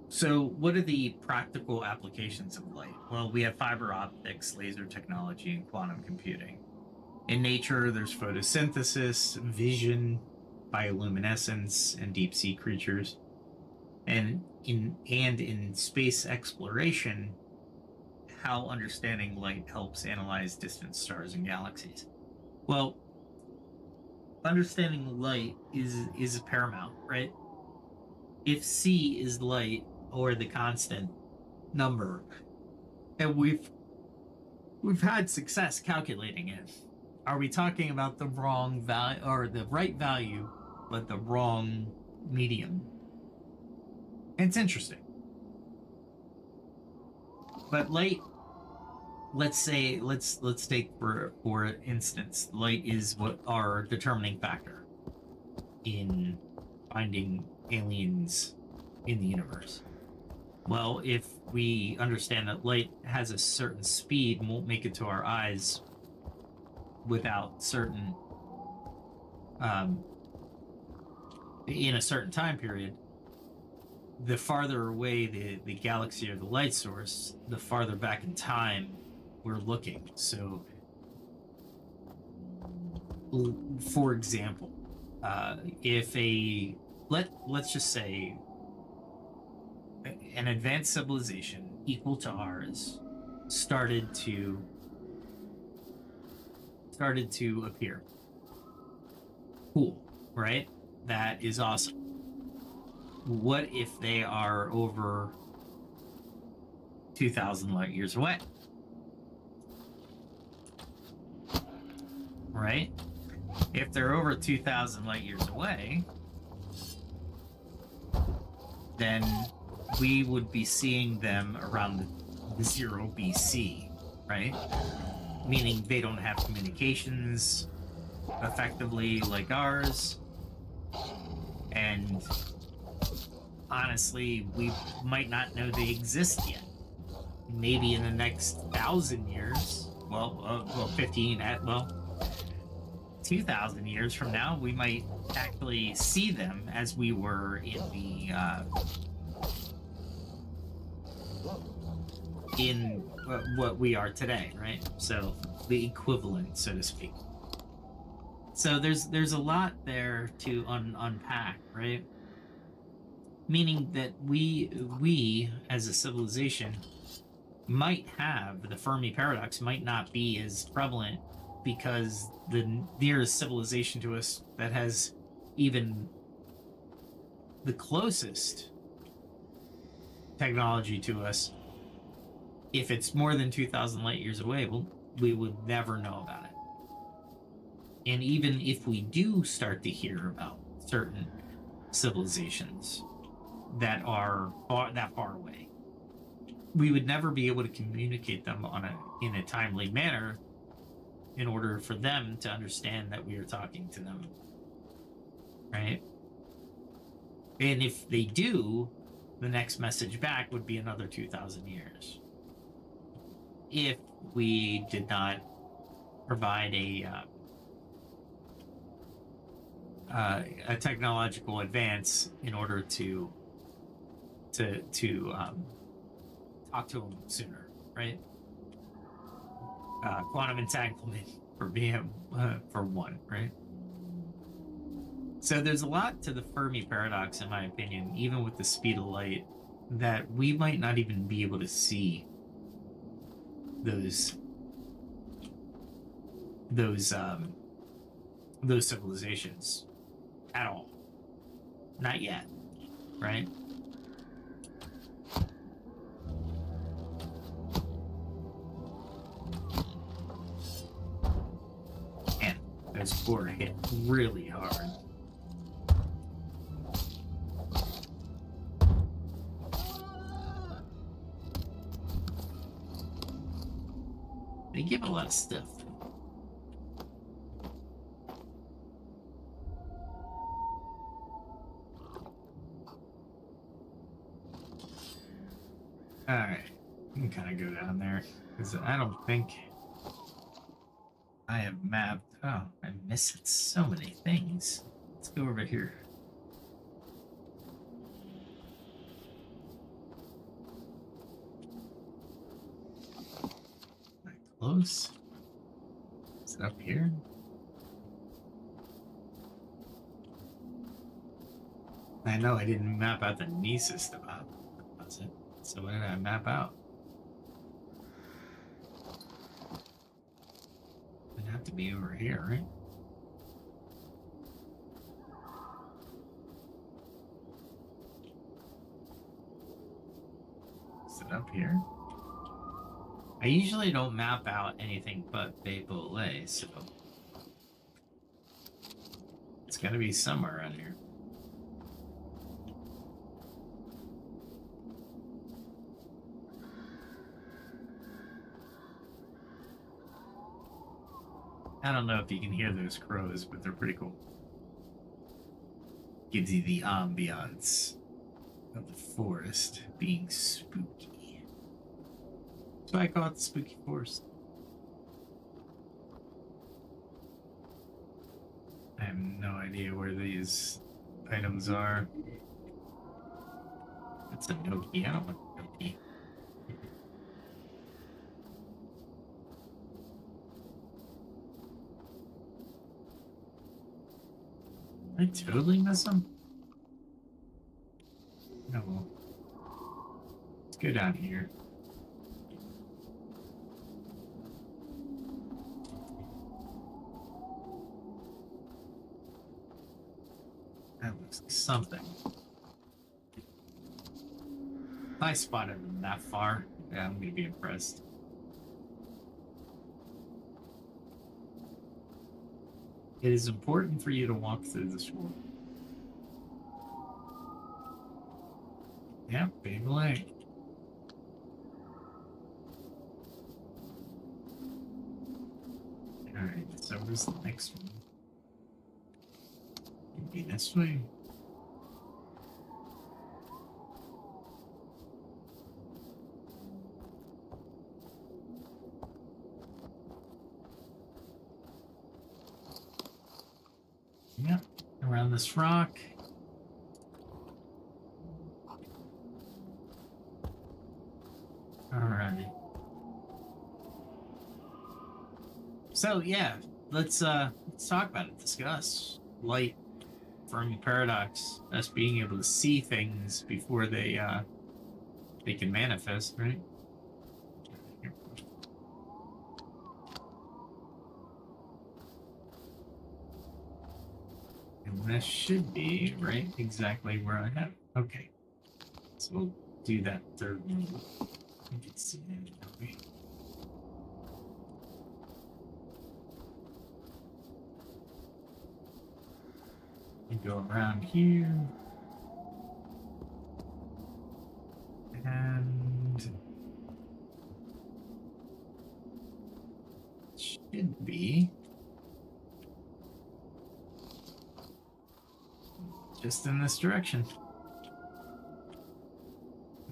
So what are the practical applications of light? Well, we have fiber optics, laser technology, and quantum computing. In nature, there's photosynthesis, vision, bioluminescence, and deep sea creatures. And in space exploration, how understanding light helps analyze distant stars and galaxies. Well, understanding light is paramount, right? If C is light, or the constant number, and we've had success calculating it, are we talking about the wrong value or the right value, but the wrong medium? It's interesting. But light, let's say, let's take for instance, light is what our determining factor in finding aliens in the universe. Well, if we understand that light has a certain speed and won't make it to our eyes without certain in a certain time period, the farther away the galaxy or the light source, the farther back in time we're looking. So for example, if let's just say an advanced civilization equal to ours started to appear. Cool, right? That is awesome. What if they are over 2,000 light years away? Right? If they're over 2,000 light years away, then we would be seeing them around the 0 BC, right? Meaning they don't have communications effectively like ours. And honestly, we might not know they exist yet. Maybe in the next 1,000 years, 2,000 years from now, we might actually see them as we were in what we are today, right? So the equivalent, so to speak. So there's a lot there to unpack, right? Meaning that we as a civilization might have the Fermi Paradox might not be as prevalent because the nearest civilization to us that has even the closest technology to us, if it's more than 2,000 light years away, we would never know about it. And even if we do start to hear about certain civilizations that are that far away, we would never be able to communicate them in a timely manner in order for them to understand that we are talking to them, right? And if they do, the next message back would be another 2,000 years. If we did not provide a technological advance in order to talk to them sooner, right? Quantum entanglement for one, right? So there's a lot to the Fermi paradox, in my opinion, even with the speed of light, that we might not even be able to see those civilizations at all. Not yet, right? And those four hit really hard. They give a lot of stuff. Alright, you can kind of go down there, because I don't think I have mapped. Oh, I'm missing so many things. Let's go over here. Not close. Is it up here? I know I didn't map out the knee system out. Was it? So what did I map out? It'd have to be over here, right? Is it up here? I usually don't map out anything but Bay Bolay, so It's gotta be somewhere around here. I don't know if you can hear those crows, but they're pretty cool. Gives you the ambiance of the forest being spooky. So I call it the spooky forest. I have no idea where these items are. That's a Noki. I don't want a Noki. I totally miss them. Oh well. Let's go down here. That looks like something. If I spotted them that far, yeah, I'm gonna be impressed. It is important for you to walk through this world. Yeah, big leg. Alright, so where's the next one? Maybe this way. Yep, around this rock. Alright. So yeah, let's talk about it. Discuss light, Fermi Paradox, us being able to see things before they can manifest, right? And this should be right exactly where I have. Okay, so we'll do that third one. You can see it, don't we? You go around here. And it should be just in this direction.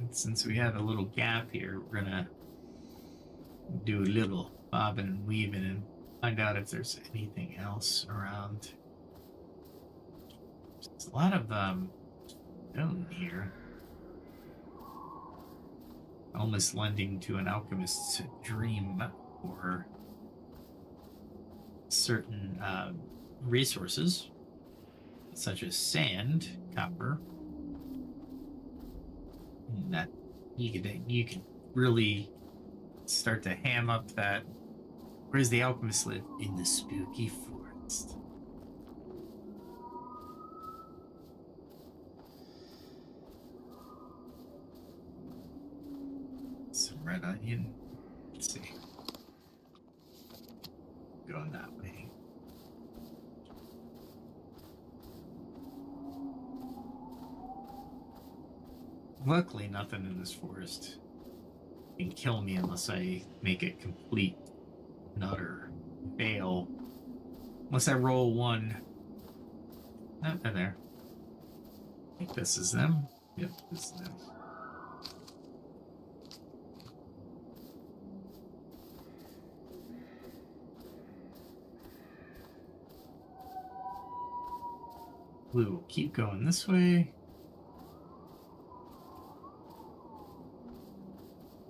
And since we have a little gap here, we're gonna do a little bobbing and weaving and find out if there's anything else around. There's a lot of stone here, almost lending to an alchemist's dream or certain resources such as sand, copper, that you can really start to ham up that. Where's the alchemist live? In the spooky forest. Some red onion. Let's see. Going that way. Luckily, nothing in this forest can kill me unless I make it complete and utter fail. Unless I roll one. Not there. I think this is them. Yep, this is them. We will keep going this way.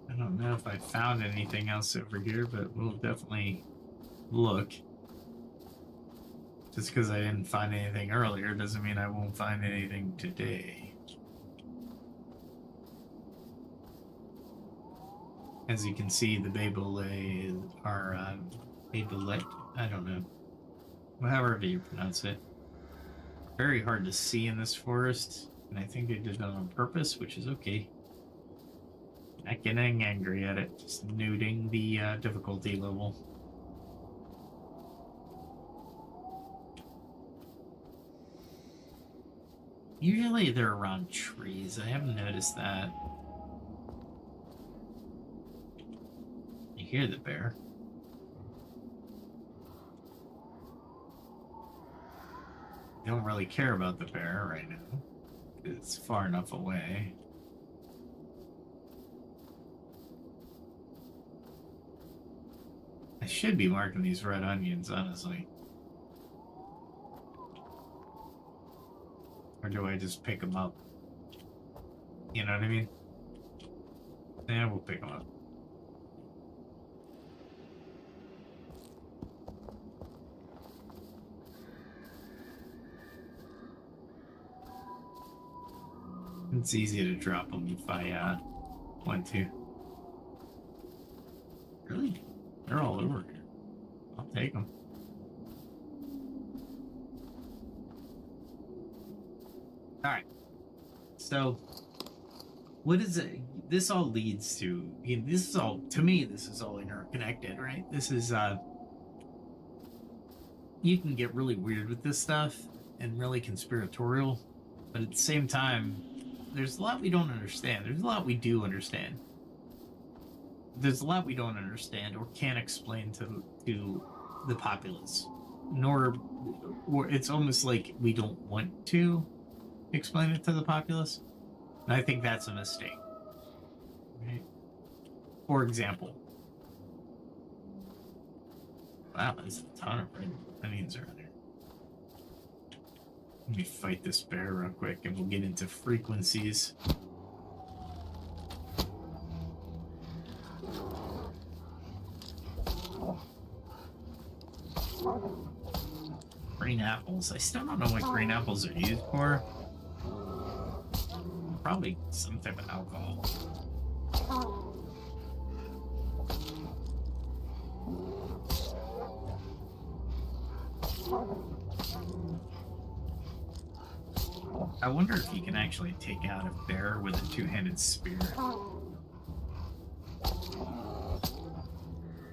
I don't know if I found anything else over here, but we'll definitely look. Just because I didn't find anything earlier doesn't mean I won't find anything today. As you can see, the Babylay are Babylette, I don't know. However you pronounce it. Very hard to see in this forest, and I think they did that on purpose, which is okay. Not getting angry at it, just noting the difficulty level. Usually they're around trees. I haven't noticed that. You hear the bear. Don't really care about the bear right now. It's far enough away. I should be marking these red onions, honestly. Or do I just pick them up? You know what I mean? Yeah, we'll pick them up. It's easy to drop them if I want to. Really? They're all over here. I'll take them. Alright. So, what is it? This all leads to, this is all, to me, this is all interconnected, right? This is, you can get really weird with this stuff and really conspiratorial, but at the same time, there's a lot we don't understand. There's a lot we do understand. There's a lot we don't understand or can't explain to the populace. Or it's almost like we don't want to explain it to the populace. And I think that's a mistake. Right? For example. Wow, there's a ton of red onions around here. Let me fight this bear real quick and we'll get into frequencies. Green apples. I still don't know what green apples are used for. Probably some type of alcohol. I wonder if you can actually take out a bear with a two-handed spear.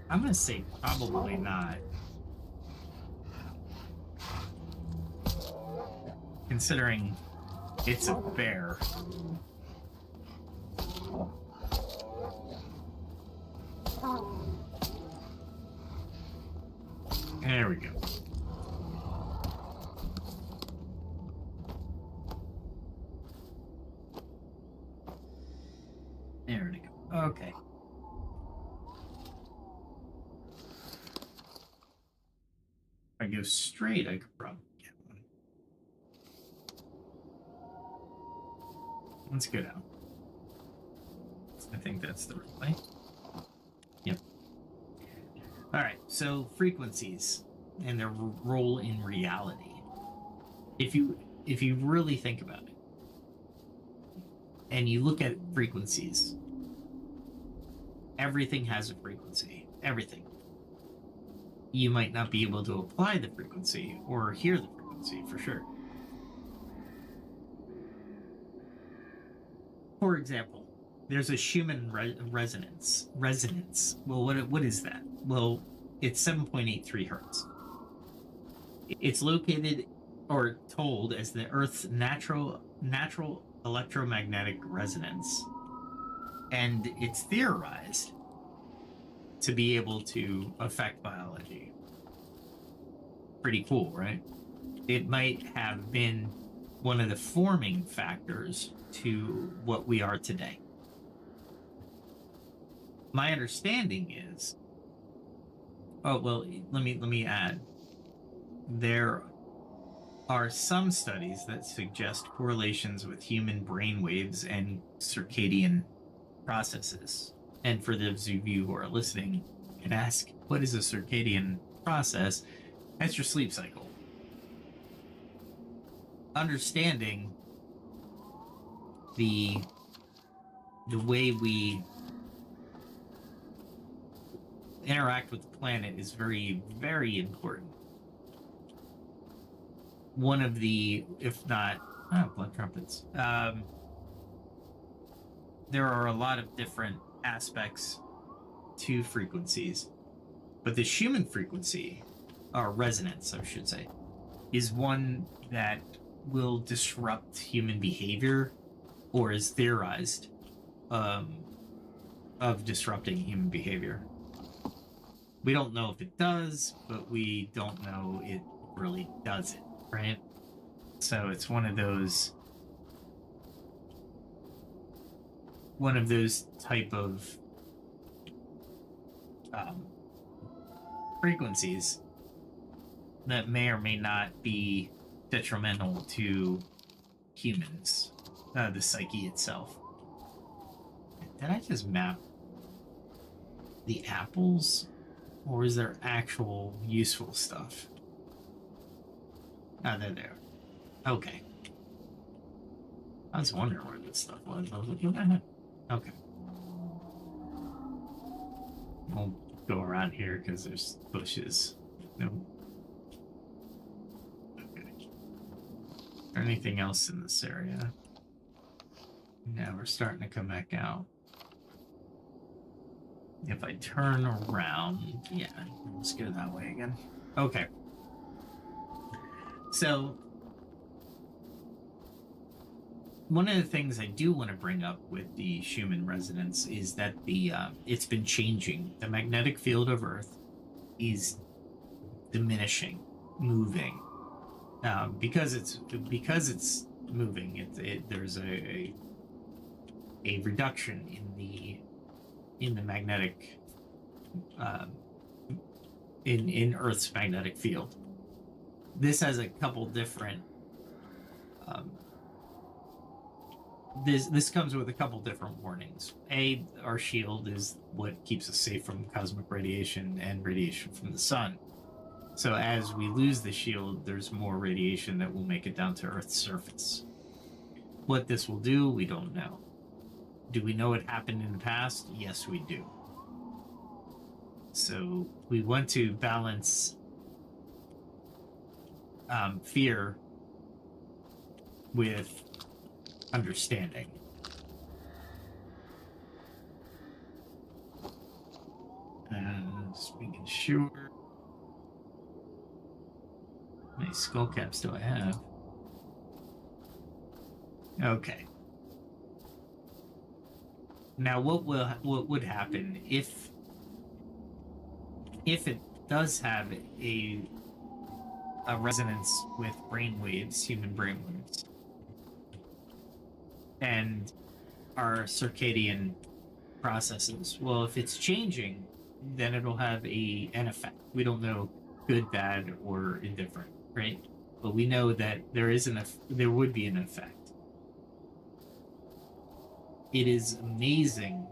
I'm gonna say probably not. Considering it's a bear. There we go. There we go. Okay. If I go straight, I could probably get one. Let's go down. I think that's the right way. Yep. Alright, so frequencies and their role in reality. If you really think about it, and you look at frequencies, everything has a frequency. Everything. You might not be able to apply the frequency or hear the frequency for sure. For example, there's a Schumann resonance. Well, what is that? Well, it's 7.83 hertz. It's located or told as the Earth's natural electromagnetic resonance, and it's theorized to be able to affect biology. Pretty cool, right? It might have been one of the forming factors to what we are today. My understanding is, oh well, let me add, there are some studies that suggest correlations with human brain waves and circadian processes. And for those of you who are listening and ask, what is a circadian process? That's your sleep cycle. Understanding the way we interact with the planet is very, very important. One of the, if not, blood trumpets. There are a lot of different aspects to frequencies, but the Schumann frequency, or resonance, I should say, is one that will disrupt human behavior or is theorized of disrupting human behavior. We don't know if it does, but we don't know it really does it, right? So it's one of those type of frequencies that may or may not be detrimental to humans, the psyche itself. Did I just map the apples, or is there actual useful stuff? Ah, they're there. Okay. I was wondering where this stuff was. I was like, what the heck? Okay. We'll go around here because there's bushes. No. Okay. Is there anything else in this area? Now we're starting to come back out. If I turn around, yeah, let's go that way again. Okay. So, one of the things I do want to bring up with the Schumann resonance is that it's been changing. The magnetic field of Earth is diminishing, moving, because it's moving. There's a reduction in the magnetic in Earth's magnetic field. This has a couple different this comes with a couple different warnings. Our shield is what keeps us safe from cosmic radiation and radiation from the sun. So as we lose the shield, there's more radiation that will make it down to Earth's surface. What this will do, we don't know. Do we know it happened in the past? Yes, we do. So we want to balance fear with understanding. Just making sure. How many skull caps do I have? Okay. Now, what would happen if it does have a resonance with brainwaves, human brainwaves, and our circadian processes? Well, if it's changing, then it'll have an effect. We don't know good, bad, or indifferent, right? But we know that there would be an effect. It is amazing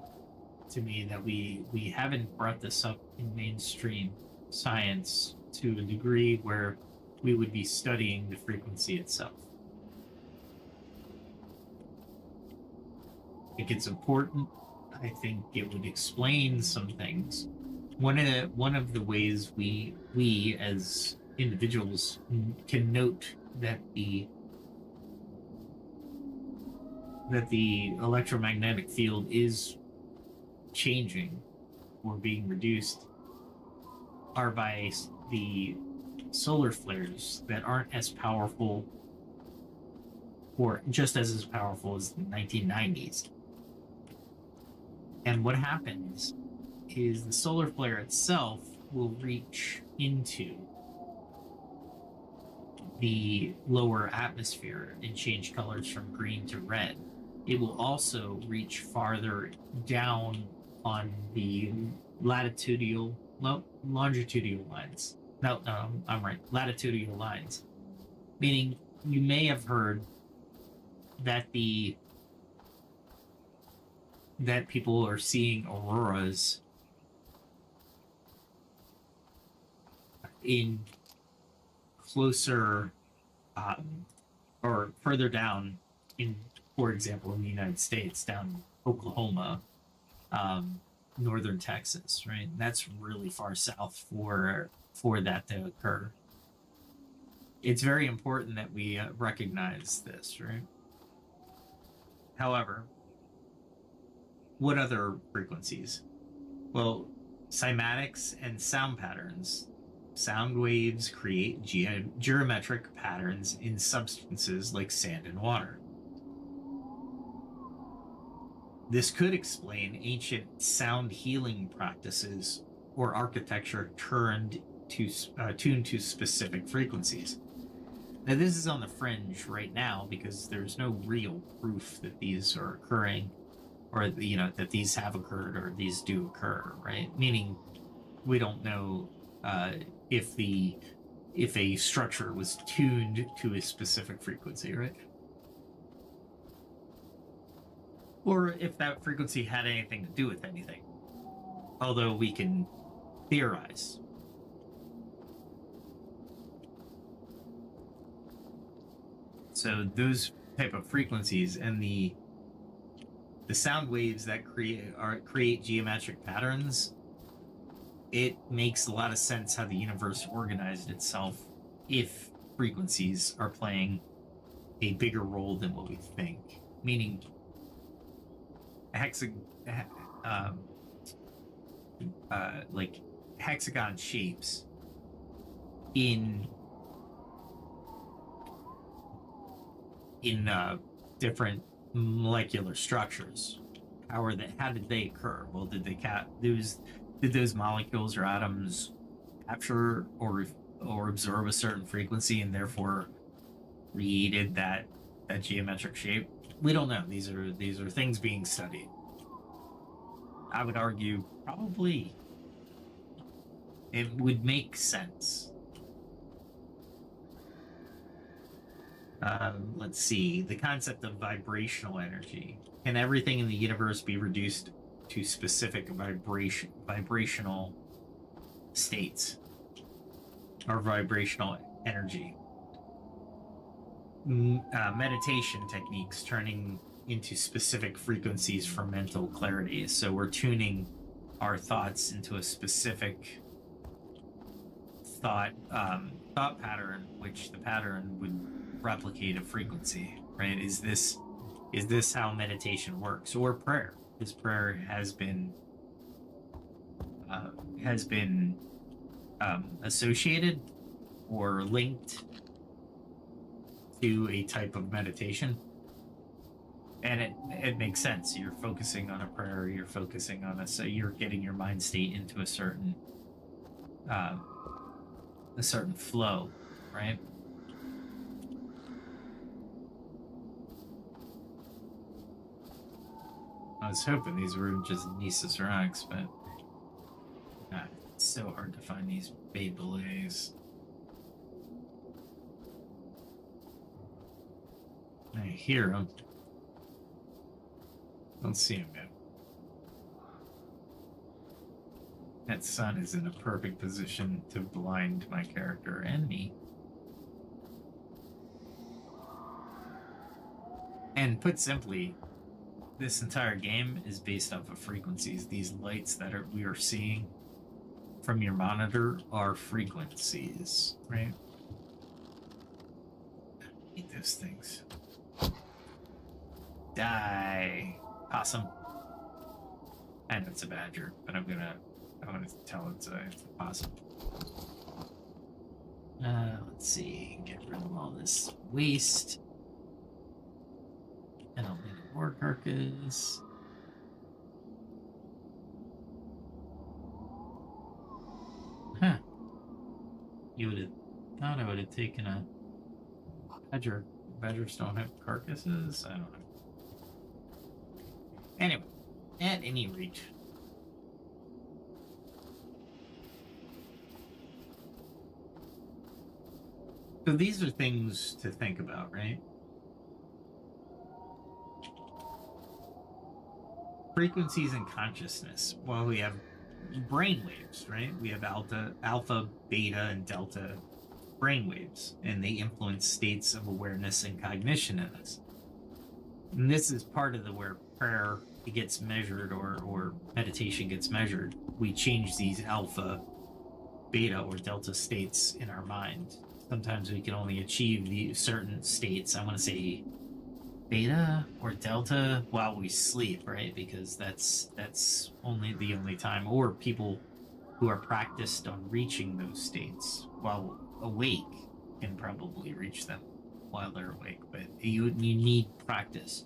to me that we haven't brought this up in mainstream science to a degree where we would be studying the frequency itself. I think it's important. I think it would explain some things. One of the ways we as individuals can note that the electromagnetic field is changing or being reduced are by the solar flares that aren't as powerful or just as powerful as the 1990s. And what happens is the solar flare itself will reach into the lower atmosphere and change colors from green to red. It will also reach farther down on the longitudinal lines. No, I'm right. Latitudinal lines. Meaning you may have heard that that people are seeing auroras in closer or further down in, for example, in the United States, down Oklahoma, northern Texas, right? And that's really far south for that to occur. It's very important that we recognize this, right? However, what other frequencies? Well, cymatics and sound patterns. Sound waves create geometric patterns in substances like sand and water. This could explain ancient sound healing practices or architecture tuned to specific frequencies. Now, this is on the fringe right now because there's no real proof that these are occurring, or that these have occurred or these do occur, right? Meaning, we don't know if a structure was tuned to a specific frequency, right? Or if that frequency had anything to do with anything. Although we can theorize. So those type of frequencies and the sound waves that create geometric patterns, it makes a lot of sense how the universe organized itself if frequencies are playing a bigger role than what we think. Meaning, like hexagon shapes in different molecular structures. How did they occur? Well, did those molecules or atoms capture or absorb a certain frequency and therefore created that geometric shape? We don't know. These are things being studied. I would argue probably it would make sense. Let's see. The concept of vibrational energy. Can everything in the universe be reduced to specific vibrational states or vibrational energy? Meditation techniques turning into specific frequencies for mental clarity. So we're tuning our thoughts into a specific thought pattern, which the pattern would replicate a frequency, right? Is this how meditation works, or prayer? Because prayer has been associated or linked to a type of meditation, and it makes sense. You're focusing on a prayer, you're focusing on so you're getting your mind state into a certain flow, right? I was hoping these were just Nisus rocks, but it's so hard to find these Bay Billets. I hear them. Don't see them yet. That sun is in a perfect position to blind my character and me. And put simply, this entire game is based off of frequencies. These lights that we are seeing from your monitor are frequencies, right? Eat those things. Die. Possum. I know it's a badger, but I'm gonna tell it's a possum. Let's see. Get rid of all this waste. I don't need a war carcass. Huh. You would have thought I would have taken a badger. Badgers don't have carcasses? I don't know. Anyway, at any rate. So these are things to think about, right? Frequencies and consciousness. Well, we have brain waves, right? We have alpha, beta, and delta brain waves, and they influence states of awareness and cognition in us. And this is part of where prayer gets measured or meditation gets measured. We change these alpha, beta, or delta states in our mind. Sometimes we can only achieve these certain states. I want to say beta or delta while we sleep, right? Because that's the only time. Or people who are practiced on reaching those states while awake can probably reach them while they're awake, but you need practice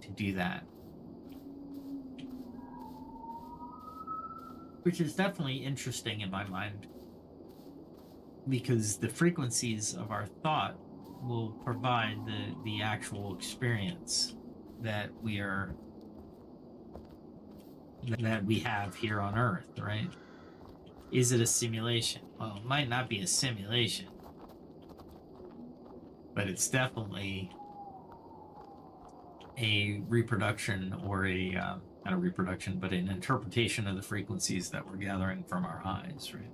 to do that. Which is definitely interesting in my mind, because the frequencies of our thought will provide the actual experience that we have here on Earth, right? Is it a simulation? Well, it might not be a simulation, but it's definitely a reproduction, or a not a reproduction, but an interpretation of the frequencies that we're gathering from our eyes, right?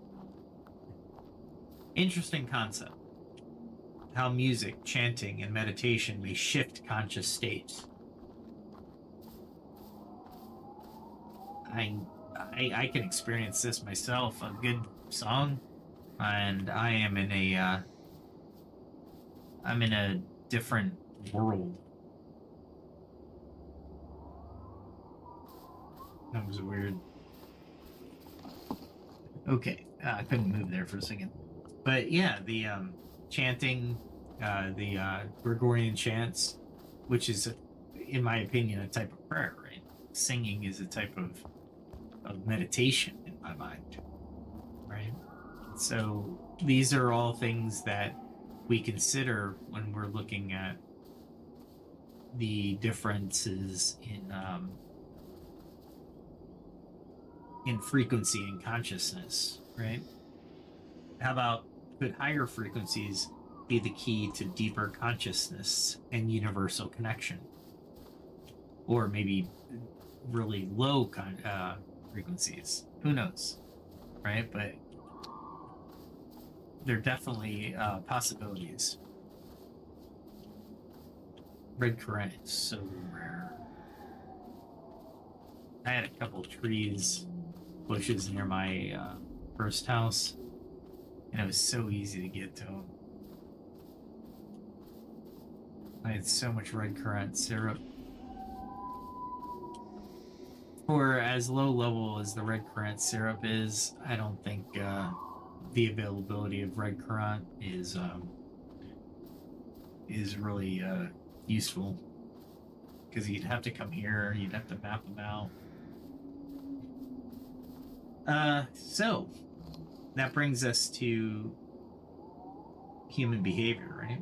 Interesting concept. How music, chanting, and meditation may shift conscious states. I can experience this myself. A good song, and I am in a I'm in a different world. That was weird. Okay, I couldn't move there for a second. But yeah, the chanting, the Gregorian chants, which is, in my opinion, a type of prayer, right? Singing is a type of meditation in my mind, right? So these are all things that we consider when we're looking at the differences in frequency and consciousness, right? How about, could higher frequencies be the key to deeper consciousness and universal connection? Or maybe really low frequencies. Who knows, right? But there are definitely possibilities. Red currant is so rare. I had a couple trees, bushes near my first house, and it was so easy to get to them. I had so much red currant syrup. For as low level as the red currant syrup is, I don't think the availability of red currant is really useful, because you'd have to come here, you'd have to map them out. So that brings us to human behavior, right?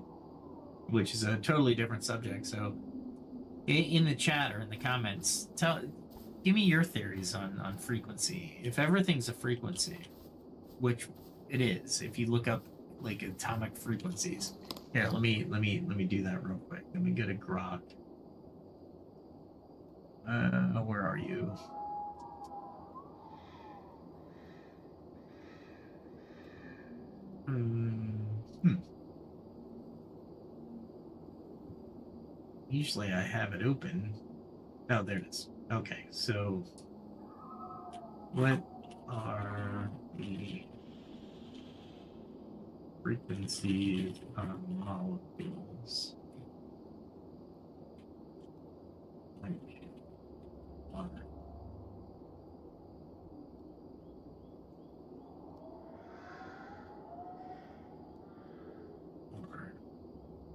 Which is a totally different subject. So in the chat or in the comments, give me your theories on frequency. If everything's a frequency, which it is, if you look up like atomic frequencies. Here, let me do that real quick. Let me go to Grok. Where are you? Usually I have it open. Oh, there it is. Okay, so what are the frequencies of molecules? Like water.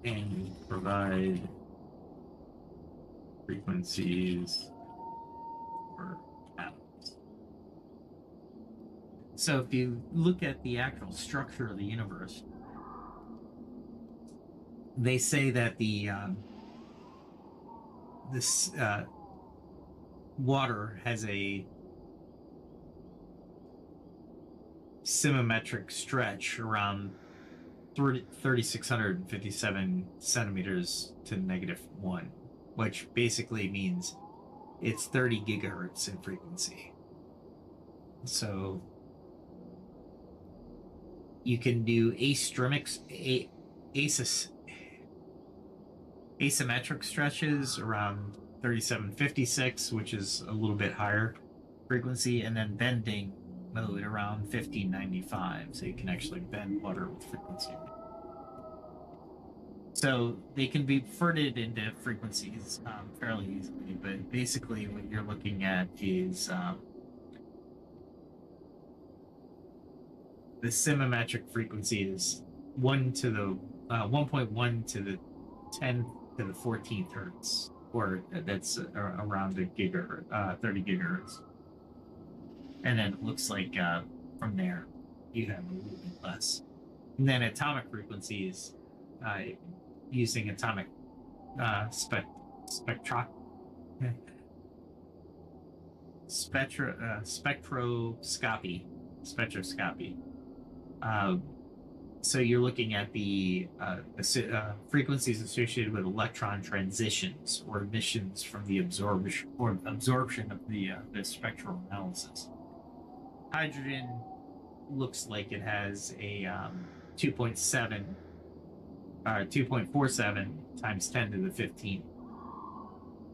And provide frequencies for atoms. So if you look at the actual structure of the universe, they say that the water has a symmetric stretch around 3,657 centimeters to -1, which basically means it's 30 gigahertz in frequency. So you can do asymmetric stretches around 3756, which is a little bit higher frequency, and then bending mode around 1595, so you can actually bend water with frequency. So they can be converted into frequencies fairly easily, but basically what you're looking at is the symmetric frequency is 1.1 to the 10 to the 14th hertz, or that's around a gigahertz, 30 gigahertz. And then it looks like from there you have a little bit less. And then atomic frequencies, using atomic spectroscopy. So you're looking at the frequencies associated with electron transitions or emissions from the absorption of the spectral analysis. Hydrogen looks like it has a 2.47 times 10 to the 15th,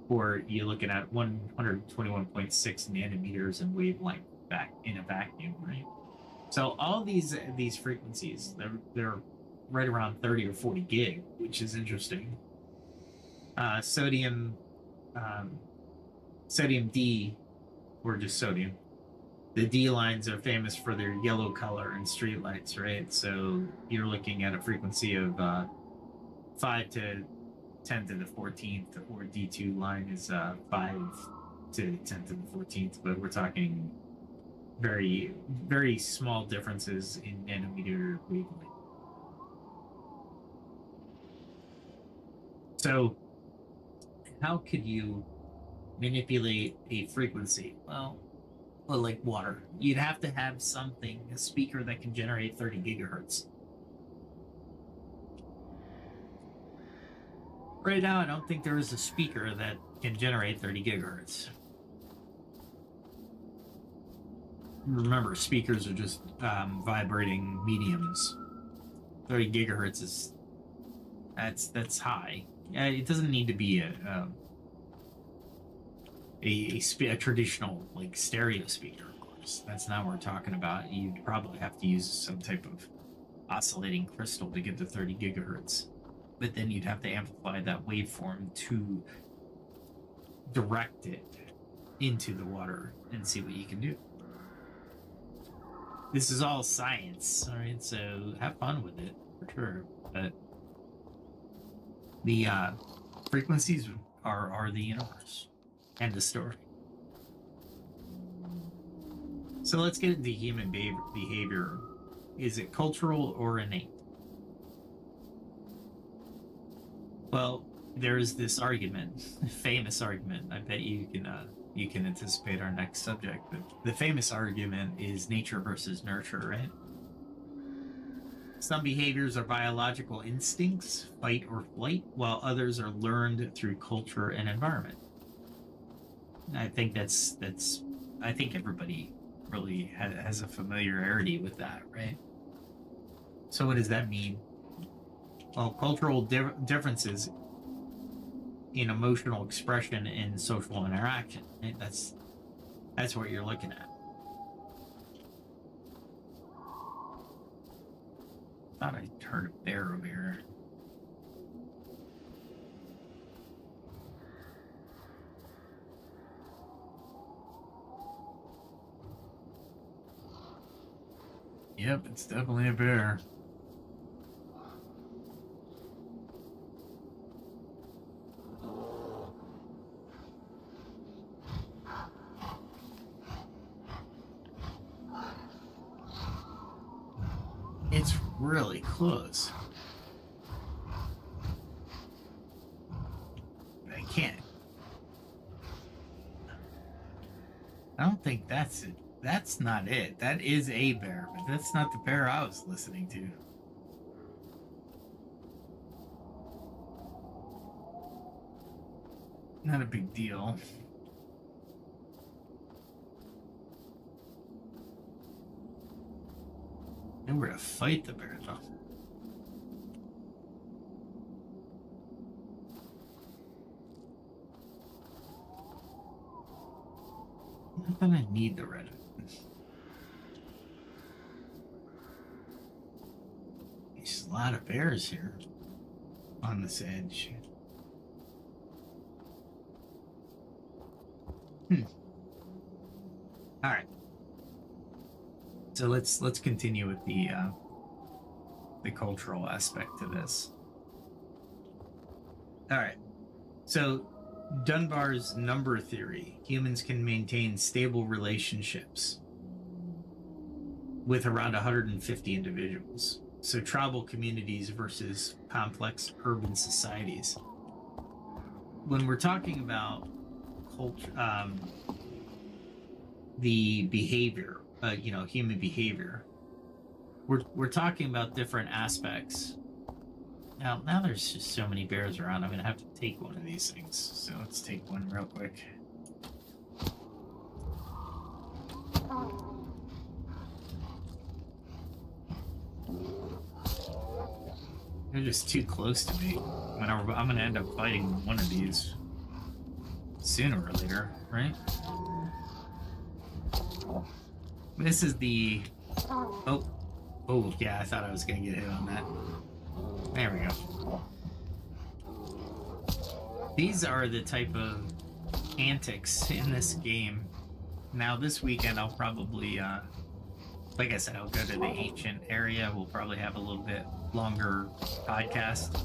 or you're looking at 121.6 nanometers in wavelength back in a vacuum, right? So all these frequencies, they're right around 30 or 40 gig, which is interesting. Sodium D, or just sodium. The D lines are famous for their yellow color in streetlights, right? So you're looking at a frequency of 5 to 10 to the 14th, or D2 line is 5 to 10 to the 14th, but we're talking very, very small differences in nanometer wavelength. So how could you manipulate a frequency? Well, like water, you'd have to have something, a speaker that can generate 30 gigahertz. Right now, I don't think there is a speaker that can generate 30 gigahertz. Remember, speakers are just vibrating mediums. 30 gigahertz is that's high. It doesn't need to be a traditional like stereo speaker, of course. That's not what we're talking about. You'd probably have to use some type of oscillating crystal to get to 30 gigahertz. But then you'd have to amplify that waveform to direct it into the water and see what you can do. This is all science, all right? So have fun with it, for sure. But the frequencies are the universe. End of story. So let's get into human behavior. Is it cultural or innate? Well, there's this argument, famous argument. I bet you can anticipate our next subject. But the famous argument is nature versus nurture, right? Some behaviors are biological instincts, fight or flight, while others are learned through culture and environment. I think I think everybody really has a familiarity with that, right? So what does that mean? Well, cultural differences in emotional expression and social interaction, right? That's what you're looking at. Thought I heard a bear over here. Yep, it's definitely a bear. It's really close. I can't. I don't think that's it. That's not it. That is a bear, but that's not the bear I was listening to. Not a big deal. And we're gonna fight the bear, though. Not that I need the red. There's a lot of bears here on this edge. All right. So let's continue with the cultural aspect to this. All right. So Dunbar's number theory: humans can maintain stable relationships with around 150 individuals. So tribal communities versus complex urban societies. When we're talking about culture, the behavior, human behavior, we're talking about different aspects. Now there's just so many bears around. I'm gonna have to take one of these things. So let's take one real quick. They're just too close to me. I'm gonna end up fighting one of these sooner or later, right? This is the... Oh, yeah, I thought I was gonna get hit on that. There we go. These are the type of antics in this game. Now, this weekend, I'll probably, like I said, I'll go to the ancient area. We'll probably have a little bit longer podcast.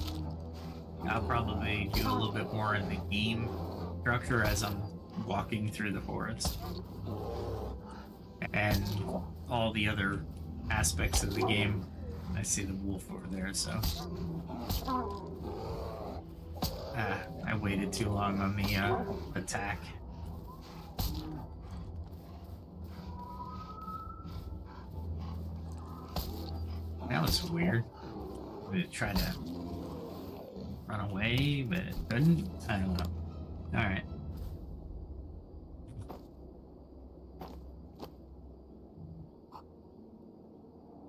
I'll probably do a little bit more in the game structure as I'm walking through the forest. And all the other aspects of the game. I see the wolf over there, so... I waited too long on the attack. That was weird. It tried to run away, but it couldn't. I don't know. Alright.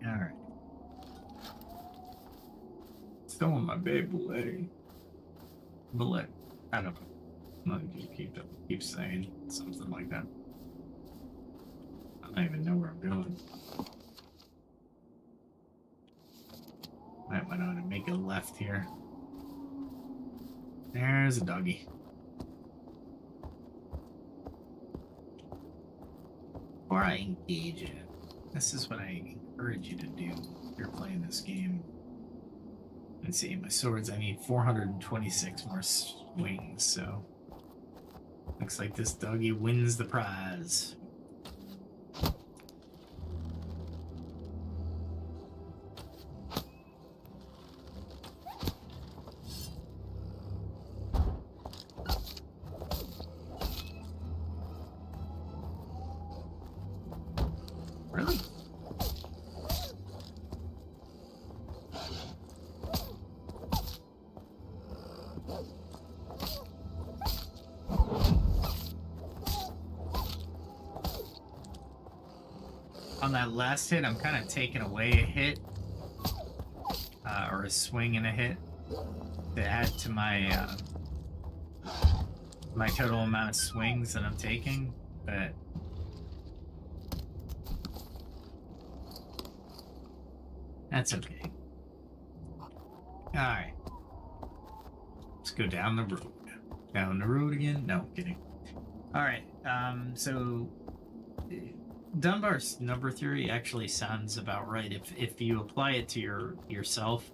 Alright. Still on my baby leg. Bullet. I don't know. I'll just keep saying something like that. I don't even know where I'm going. Might want to make a left here. There's a doggy. Before I engage it, this is what I encourage you to do if you're playing this game. Let's see, my swords, I need 426 more swings, so... Looks like this doggy wins the prize. Really? On that last hit, I'm kind of taking away a hit, or a swing and a hit, to add to my my total amount of swings that I'm taking, but that's okay. Alright. Let's go down the road. Down the road again? No, I'm kidding. Alright, so... Dunbar's number theory actually sounds about right. If you apply it to yourself,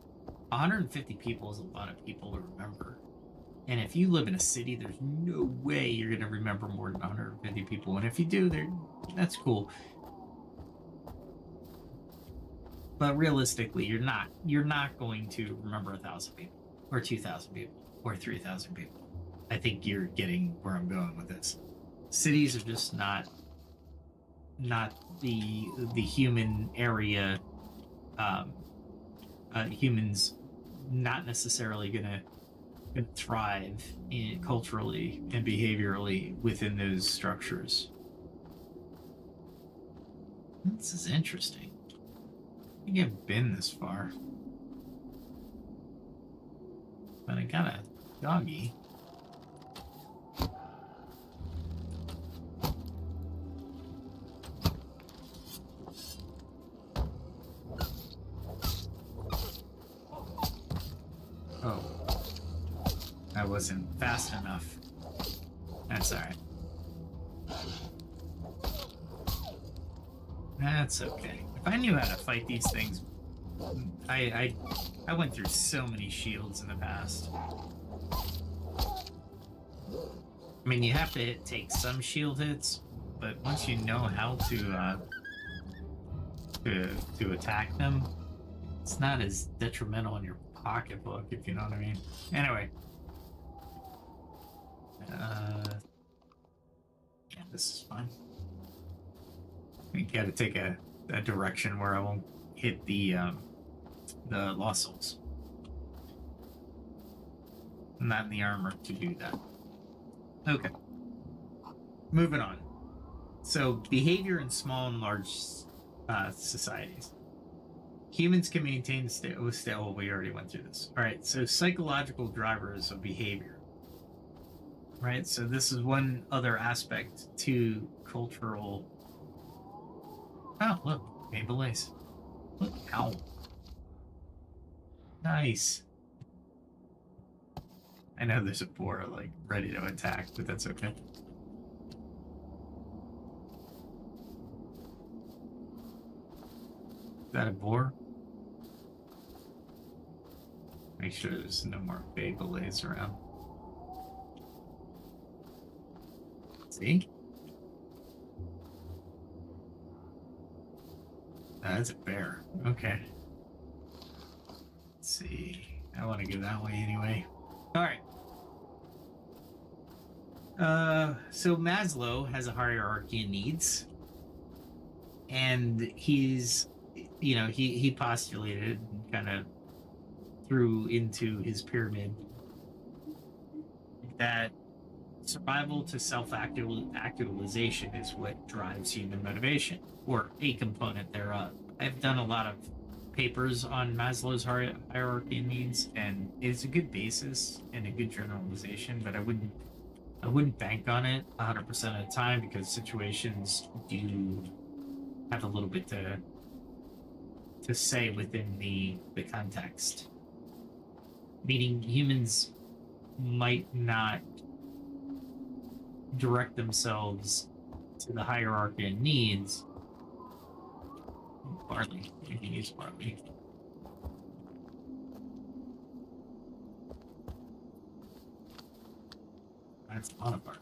150 people is a lot of people to remember. And if you live in a city, there's no way you're going to remember more than 150 people. And if you do, that's cool. But realistically, you're not going to remember 1,000 people, or 2,000 people, or 3,000 people. I think you're getting where I'm going with this. Cities are just not the human area. Humans not necessarily gonna thrive culturally and behaviorally within those structures. This is interesting. I think I've been this far, but I got a doggy. Oh, I wasn't fast enough. That's alright. That's okay. If I knew how to fight these things, I went through so many shields in the past. I mean, you have to take some shield hits, but once you know how to attack them, it's not as detrimental in your pocketbook, if you know what I mean. Anyway, yeah, this is fine. We got to take a direction where I won't hit the lost souls. I'm not in the armor to do that. Okay. Moving on. So, behavior in small and large societies. Humans can maintain well, we already went through this. All right, so psychological drivers of behavior. Right, so this is one other aspect to cultural. Oh, look, Maple Lace. Look, ow. Nice. I know there's a boar, like, ready to attack, but that's okay. Is that a boar? Make sure there's no more Beyblades around. See? That's a bear. Okay. Let's see. I want to go that way anyway. All right. So Maslow has a hierarchy of needs, and he's, he postulated, kind of threw into his pyramid, that survival to self-actualization is what drives human motivation, or a component thereof. I've done a lot of papers on Maslow's hierarchy of needs, and it's a good basis and a good generalization, but I wouldn't bank on it 100% of the time, because situations do have a little bit to say within the context. Meaning humans might not direct themselves to the hierarchy of needs. Barley. You can use barley. That's a lot of barley.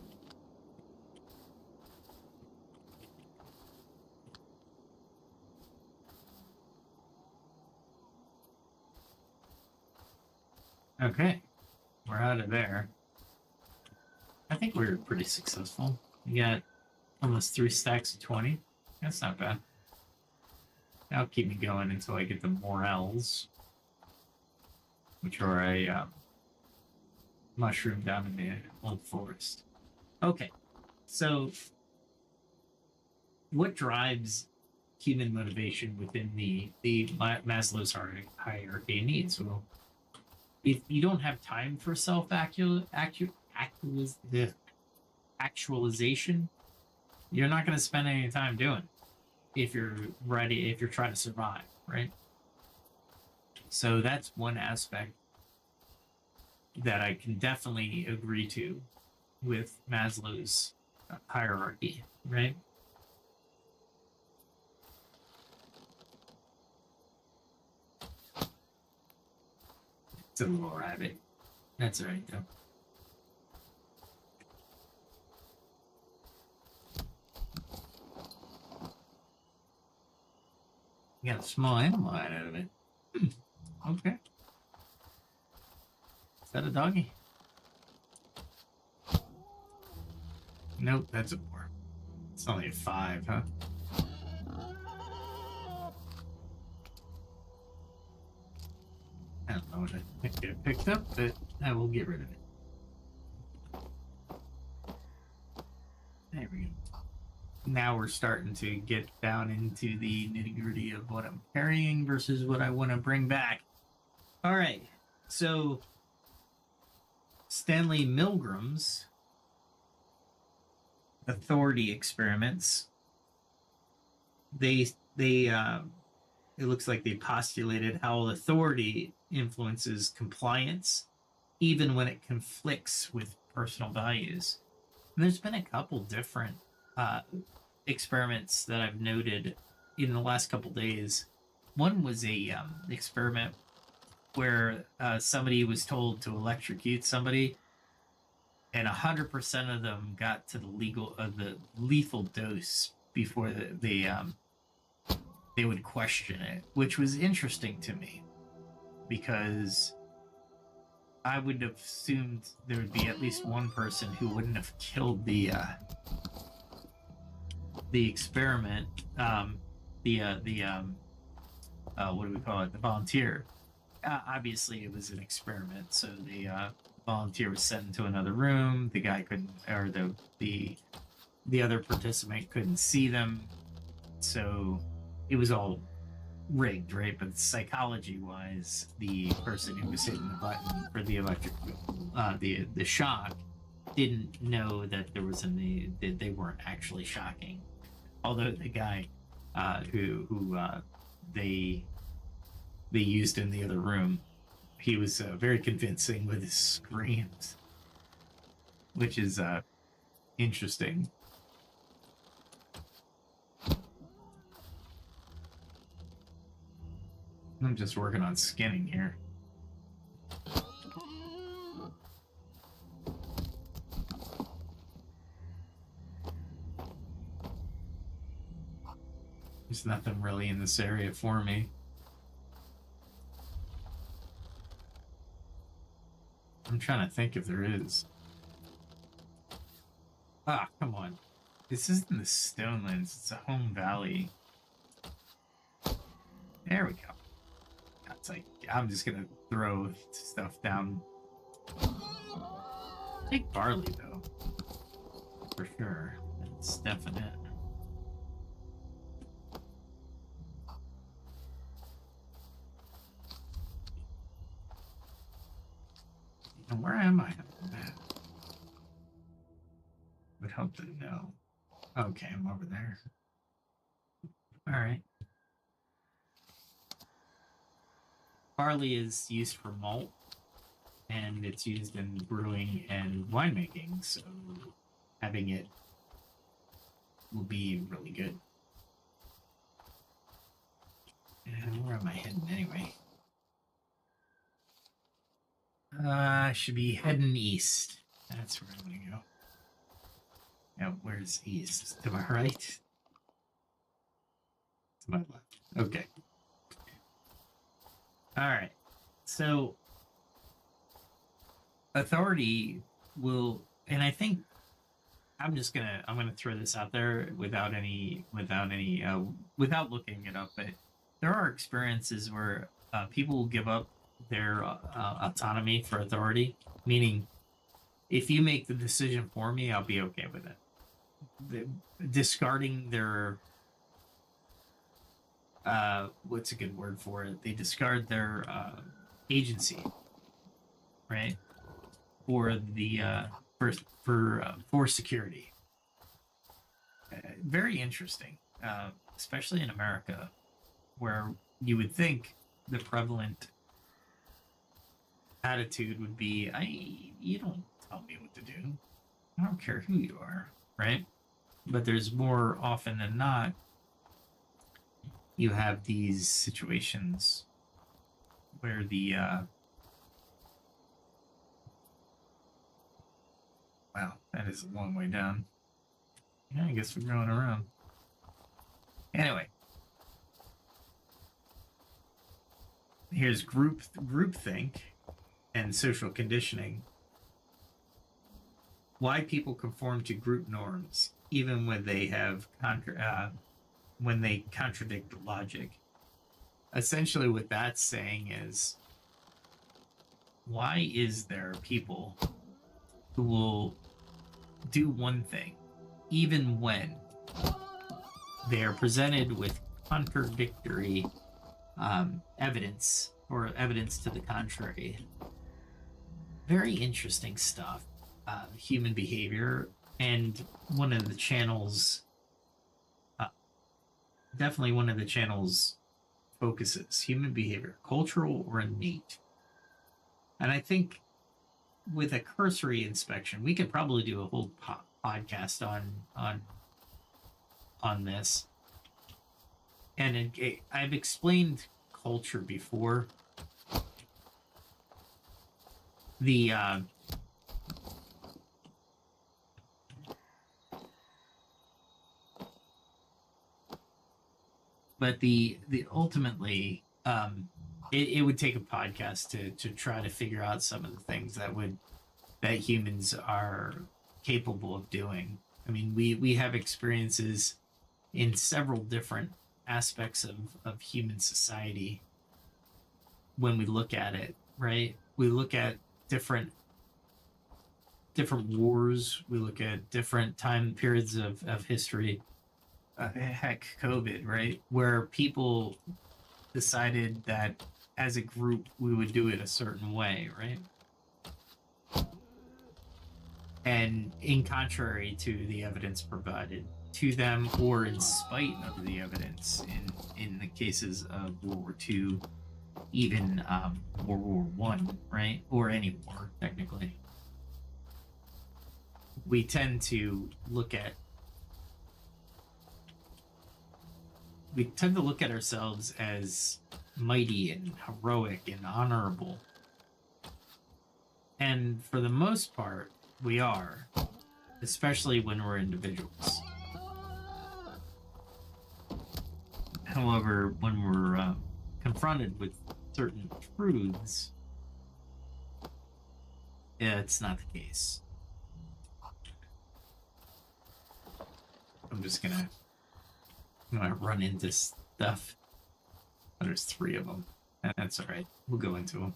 Okay. We're out of there. I think we were pretty successful. We got almost 3 stacks of 20. That's not bad. That'll keep me going until I get the morels, which are a mushroom down in the old forest. Okay, so what drives human motivation within the Maslow's hierarchy of needs? Well, if you don't have time for actualization, you're not going to spend any time doing it if you're trying to survive, right? So that's one aspect that I can definitely agree to with Maslow's hierarchy, right? It's a little rabbit. That's all right, though. You got a small animal out of it. Okay. Is that a doggy? Nope, that's a boar. It's only a 5, huh? I don't know what I picked up, but I will get rid of it. There we go. Now we're starting to get down into the nitty-gritty of what I'm carrying versus what I want to bring back. All right, so Stanley Milgram's authority experiments, it looks like they postulated how authority influences compliance even when it conflicts with personal values. And there's been a couple different experiments that I've noted in the last couple days. One was a experiment where somebody was told to electrocute somebody, and 100% of them got to the lethal dose before they would question it, which was interesting to me because I would have assumed there would be at least one person who wouldn't have killed the experiment, what do we call it? The volunteer. Obviously, it was an experiment, so the volunteer was sent into another room. The guy couldn't, or the other participant couldn't see them, so it was all rigged, right? But psychology-wise, the person who was hitting the button for the electric, the shock, didn't know that there was that they weren't actually shocking. Although the guy who they used in the other room, he was very convincing with his screams, which is interesting. I'm just working on skinning here. There's nothing really in this area for me. I'm trying to think if there is. Ah, come on. This isn't the Stonelands, it's a home valley. There we go. It's like, I'm just gonna throw stuff down. Take barley, though. For sure. That's definite. And where am I on the map? Would hope to know. Okay, I'm over there. Alright. Barley is used for malt, and it's used in brewing and winemaking, so having it will be really good. And where am I heading anyway? I should be heading east. That's where I'm gonna go. Now, where's east? To my right? To my left. Okay. Alright. So authority will, and I think I'm gonna throw this out there without looking it up, but there are experiences where people will give up their autonomy for authority, meaning if you make the decision for me, I'll be okay with it. Discarding their what's a good word for it? They discard their agency, right? For the for security. Very interesting, especially in America, where you would think the prevalent attitude would be, you don't tell me what to do. I don't care who you are, right? But there's more often than not, you have these situations where the wow, that is a long way down. Yeah, I guess we're going around. Anyway, here's groupthink and social conditioning. Why people conform to group norms, even when they have when they contradict logic. Essentially, what that's saying is, why is there people who will do one thing, even when they are presented with contradictory evidence or evidence to the contrary? Very interesting stuff. Human behavior, and one of the channels, definitely one of the channels focuses human behavior, cultural or innate. And I think with a cursory inspection, we could probably do a whole podcast on this. And I've explained culture before. The but the ultimately it would take a podcast to try to figure out some of the things that humans are capable of doing. I mean, we have experiences in several different aspects of human society when we look at it, right? We look at different wars, we look at different time periods of history. Heck, COVID, right? Where people decided that as a group we would do it a certain way, right? And in contrary to the evidence provided to them, or in spite of the evidence, in the cases of World War II, even World War One, right, or any war technically, we tend to look at ourselves as mighty and heroic and honorable. And for the most part, we are, especially when we're individuals. However, when we're confronted with certain truths, it's not the case. I'm gonna run into stuff. Oh, there's 3 of them. That's all right. We'll go into them.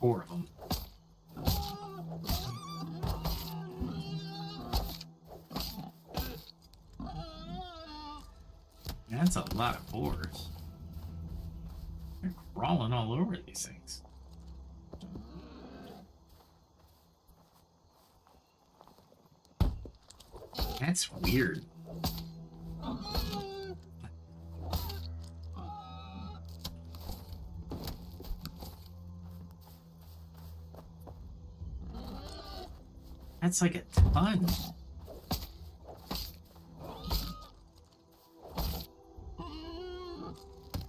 4 of them. That's a lot of boars. They're crawling all over these things. That's weird. That's like a ton.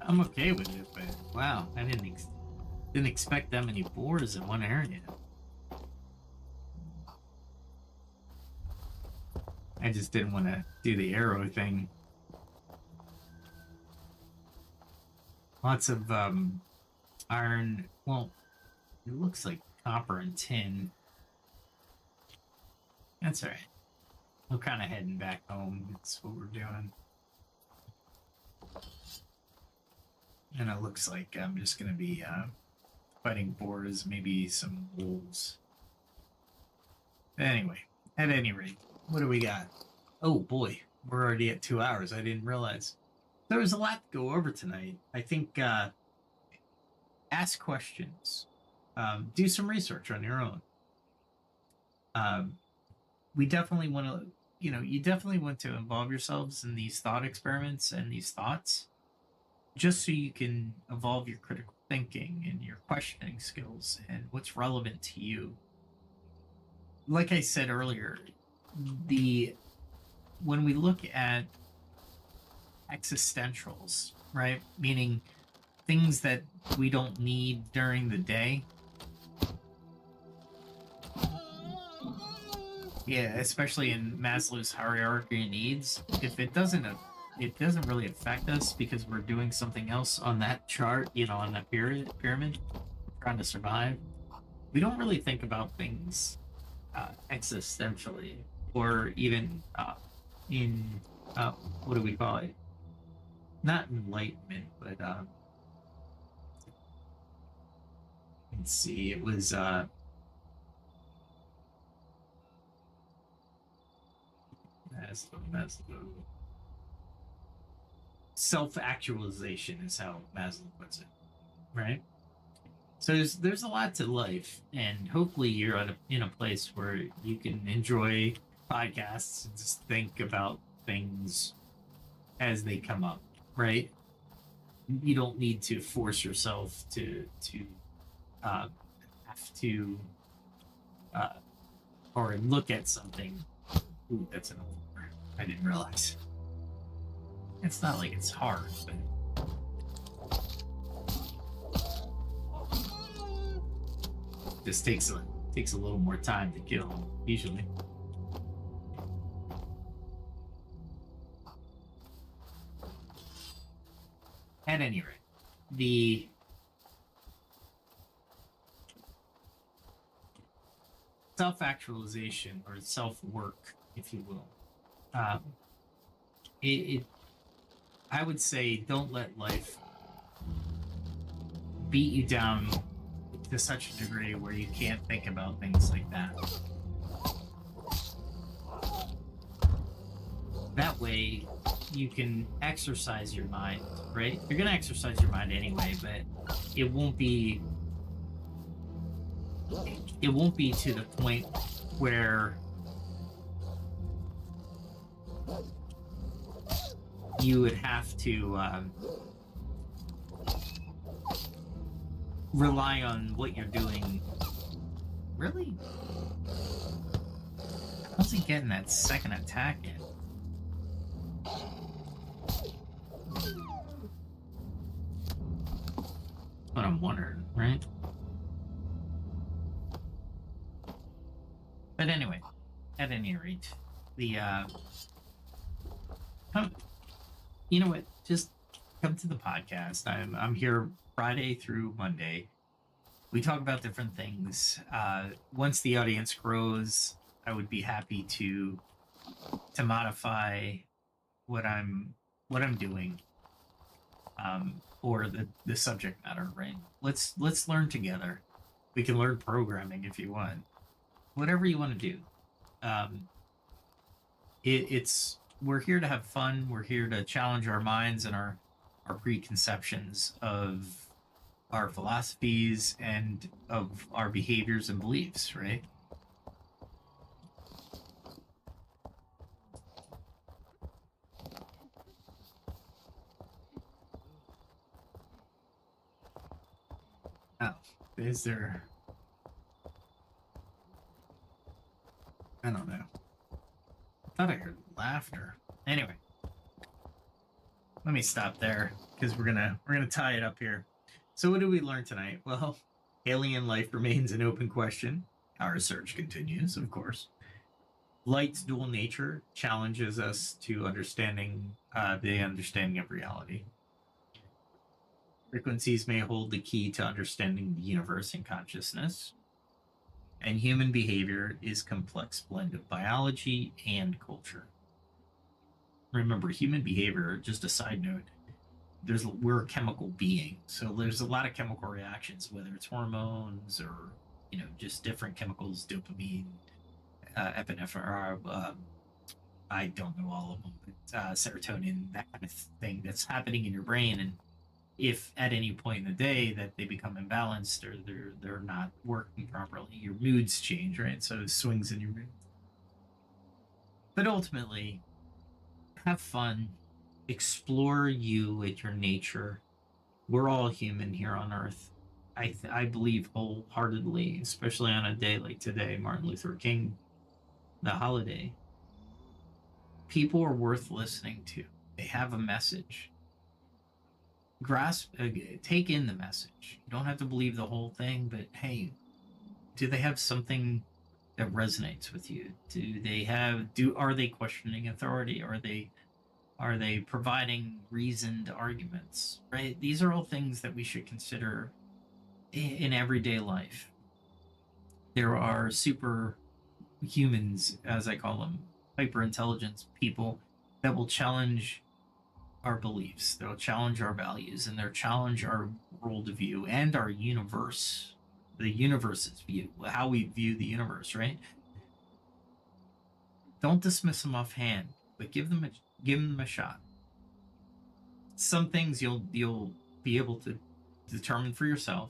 I'm okay with it, but wow, I didn't expect that many boars in one area. I just didn't want to do the arrow thing. Lots of iron. Well, it looks like copper and tin. That's all right. We're kind of heading back home. That's what we're doing. And it looks like I'm just going to be fighting boars, maybe some wolves. Anyway, at any rate, what do we got? Oh boy, we're already at 2 hours. I didn't realize. There was a lot to go over tonight. I think ask questions. Do some research on your own. We definitely want to, you definitely want to involve yourselves in these thought experiments and these thoughts, just so you can evolve your critical thinking and your questioning skills and what's relevant to you. Like I said earlier, when we look at existentials, right, meaning things that we don't need during the day. Yeah, especially in Maslow's hierarchy of needs. If it doesn't really affect us because we're doing something else on that chart, on that pyramid, trying to survive. We don't really think about things existentially, or even in what do we call it? Not enlightenment, but let's see. It was Maslow. Self-actualization is how Maslow puts it, right? So there's a lot to life, and hopefully you're in a place where you can enjoy podcasts and just think about things as they come up, right? You don't need to force yourself to have to or look at something. Ooh, that's an old word. I didn't realize. It's not like it's hard, but just takes a little more time to kill usually. At any rate, the self-actualization or self-work, if you will, um, I would say don't let life beat you down to such a degree where you can't think about things like that. That way, you can exercise your mind, right? You're going to exercise your mind anyway, but it won't be to the point where you would have to rely on what you're doing. Really? I wasn't getting that second attack yet. What I'm wondering, right? But anyway, at any rate, the you know what? Just come to the podcast. I'm here Friday through Monday. We talk about different things. Once the audience grows, I would be happy to modify what I'm doing, or the subject matter. Right? Let's learn together. We can learn programming if you want. Whatever you want to do. It's we're here to have fun. We're here to challenge our minds and our preconceptions of our philosophies and of our behaviors and beliefs, right? Oh, is there? I don't know. I thought I heard laughter. Anyway, let me stop there because we're gonna tie it up here. So what did we learn tonight? Well, alien life remains an open question. Our research continues, of course. Light's dual nature challenges us to understanding the understanding of reality. Frequencies may hold the key to understanding the universe and consciousness. And human behavior is a complex blend of biology and culture. Remember, human behavior, just a side note, we're a chemical being, so there's a lot of chemical reactions, whether it's hormones or just different chemicals, dopamine, epinephrine. I don't know all of them, but serotonin, that kind of thing that's happening in your brain, and if at any point in the day that they become imbalanced or they're not working properly, your moods change, right? So swings in your mood. But ultimately, have fun, explore you at your nature. We're all human here on Earth. I believe wholeheartedly, especially on a day like today, Martin Luther King, the holiday. People are worth listening to. They have a message. Take in the message. You don't have to believe the whole thing, but hey, do they have something that resonates with you? Are they questioning authority? Are they providing reasoned arguments? Right? These are all things that we should consider in everyday life. There are super humans, as I call them, hyper intelligence people that will challenge our beliefs, they'll challenge our values, and they'll challenge our worldview and our universe, the universe's view, how we view the universe, right? Don't dismiss them offhand, but give them a shot. Some things you'll be able to determine for yourself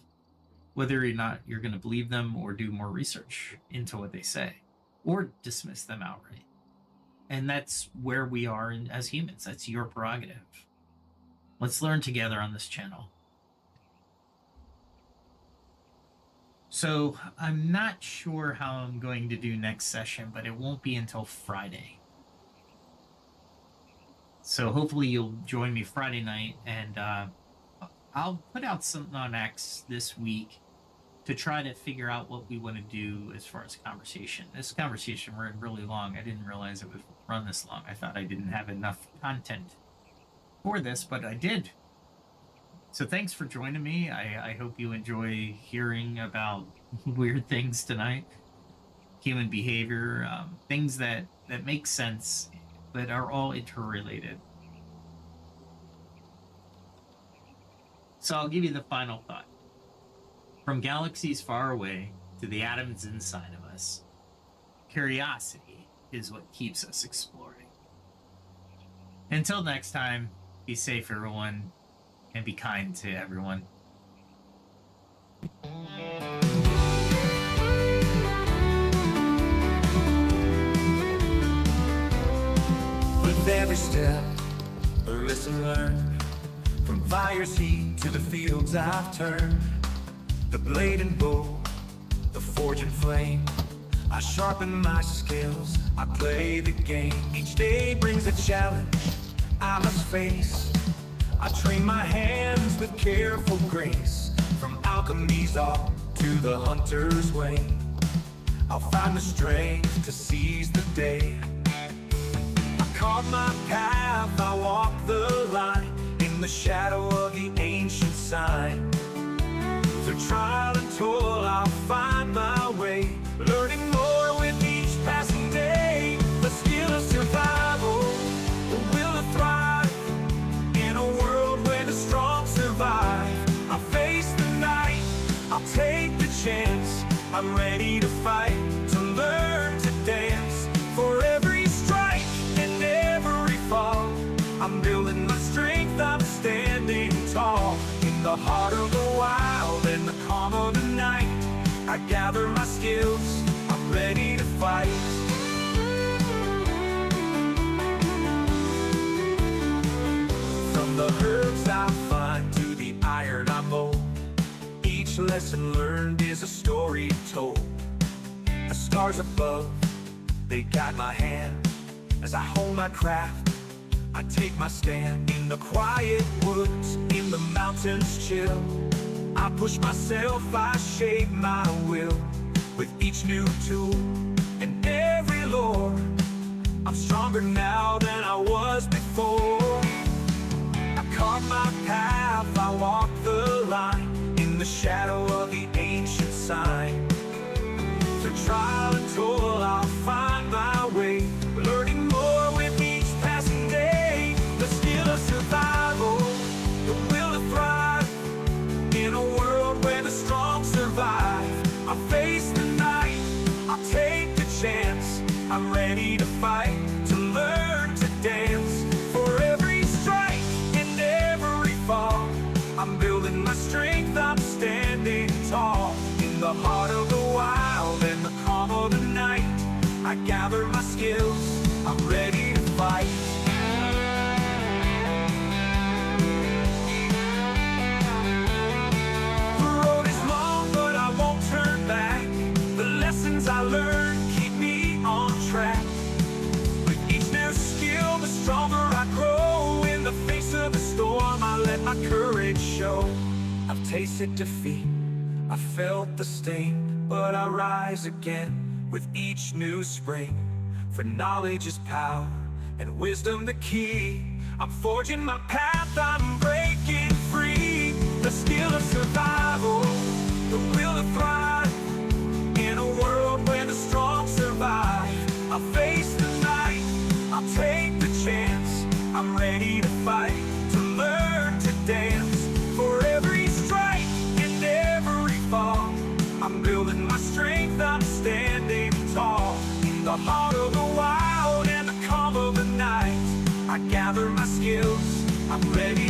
whether or not you're going to believe them or do more research into what they say or dismiss them outright. And that's where we are as humans. That's your prerogative. Let's learn together on this channel. So I'm not sure how I'm going to do next session, but it won't be until Friday. So So hopefully you'll join me Friday night, and I'll put out something on X this week to try to figure out what we want to do as far as conversation. This conversation ran really long. I didn't realize it would run this long. I thought I didn't have enough content for this, but I did. So thanks for joining me. I hope you enjoy hearing about weird things tonight, human behavior, things that make sense but are all interrelated. So I'll give you the final thought. From galaxies far away to the atoms inside of us, curiosity is what keeps us exploring. Until next time, be safe, everyone, and be kind to everyone. With every step, a lesson learned. From fire's heat to the fields I've turned. The blade and bow, the forge and flame. I sharpen my skills, I play the game. Each day brings a challenge I must face. I train my hands with careful grace. From alchemy's art to the hunter's way, I'll find the strength to seize the day. I carve my path, I walk the line, in the shadow of the ancient sign. Through trial and toil I'll find my way, learning more with each passing day. The skill of survival, the will to thrive, in a world where the strong survive. I'll face the night, I'll take the chance. I'm ready to fight, to learn to dance. For every strike and every fall, I'm building my strength, I'm standing tall. In the heart of the wild and the calm of the night, I gather my skills, I'm ready to fight. From the herbs I find to the iron I mold, each lesson learned is a story told. The stars above, they guide my hand. As I hone my craft, I take my stand. In the quiet woods, in the mountains chill, I push myself, I shape my will. With each new tool and every lore, I'm stronger now than I was before. I carve my path, I walk the line, in the shadow of the ancient sign. Through trial and toil I'll find my way, learning more with each passing day. The skill of survival, the will to thrive, in a world where the strong survive. I'll face the night, I'll take the chance. I'm ready to fight, to learn to dance. For every strike and every fall, I'm building my strength, I'm standing tall. In the heart of the wild and the calm of the night, I gather my skills, I'm ready to fight. The road is long, but I won't turn back. The lessons I learned keep me on track. With each new skill, the stronger I grow. In the face of the storm, I let my courage show. I've tasted defeat, I felt the sting, but I rise again with each new spring. For knowledge is power, and wisdom the key. I'm forging my path, I'm breaking free. The skill of survival, the will to thrive, in a world where the strong survive. I'll face the night, I'll take the chance. I'm ready to fight, to learn to dance. For every strike and every fall, I'm building my strength, I'm standing tall. In the heart of the wild and the calm of the night, I gather my skills, I'm ready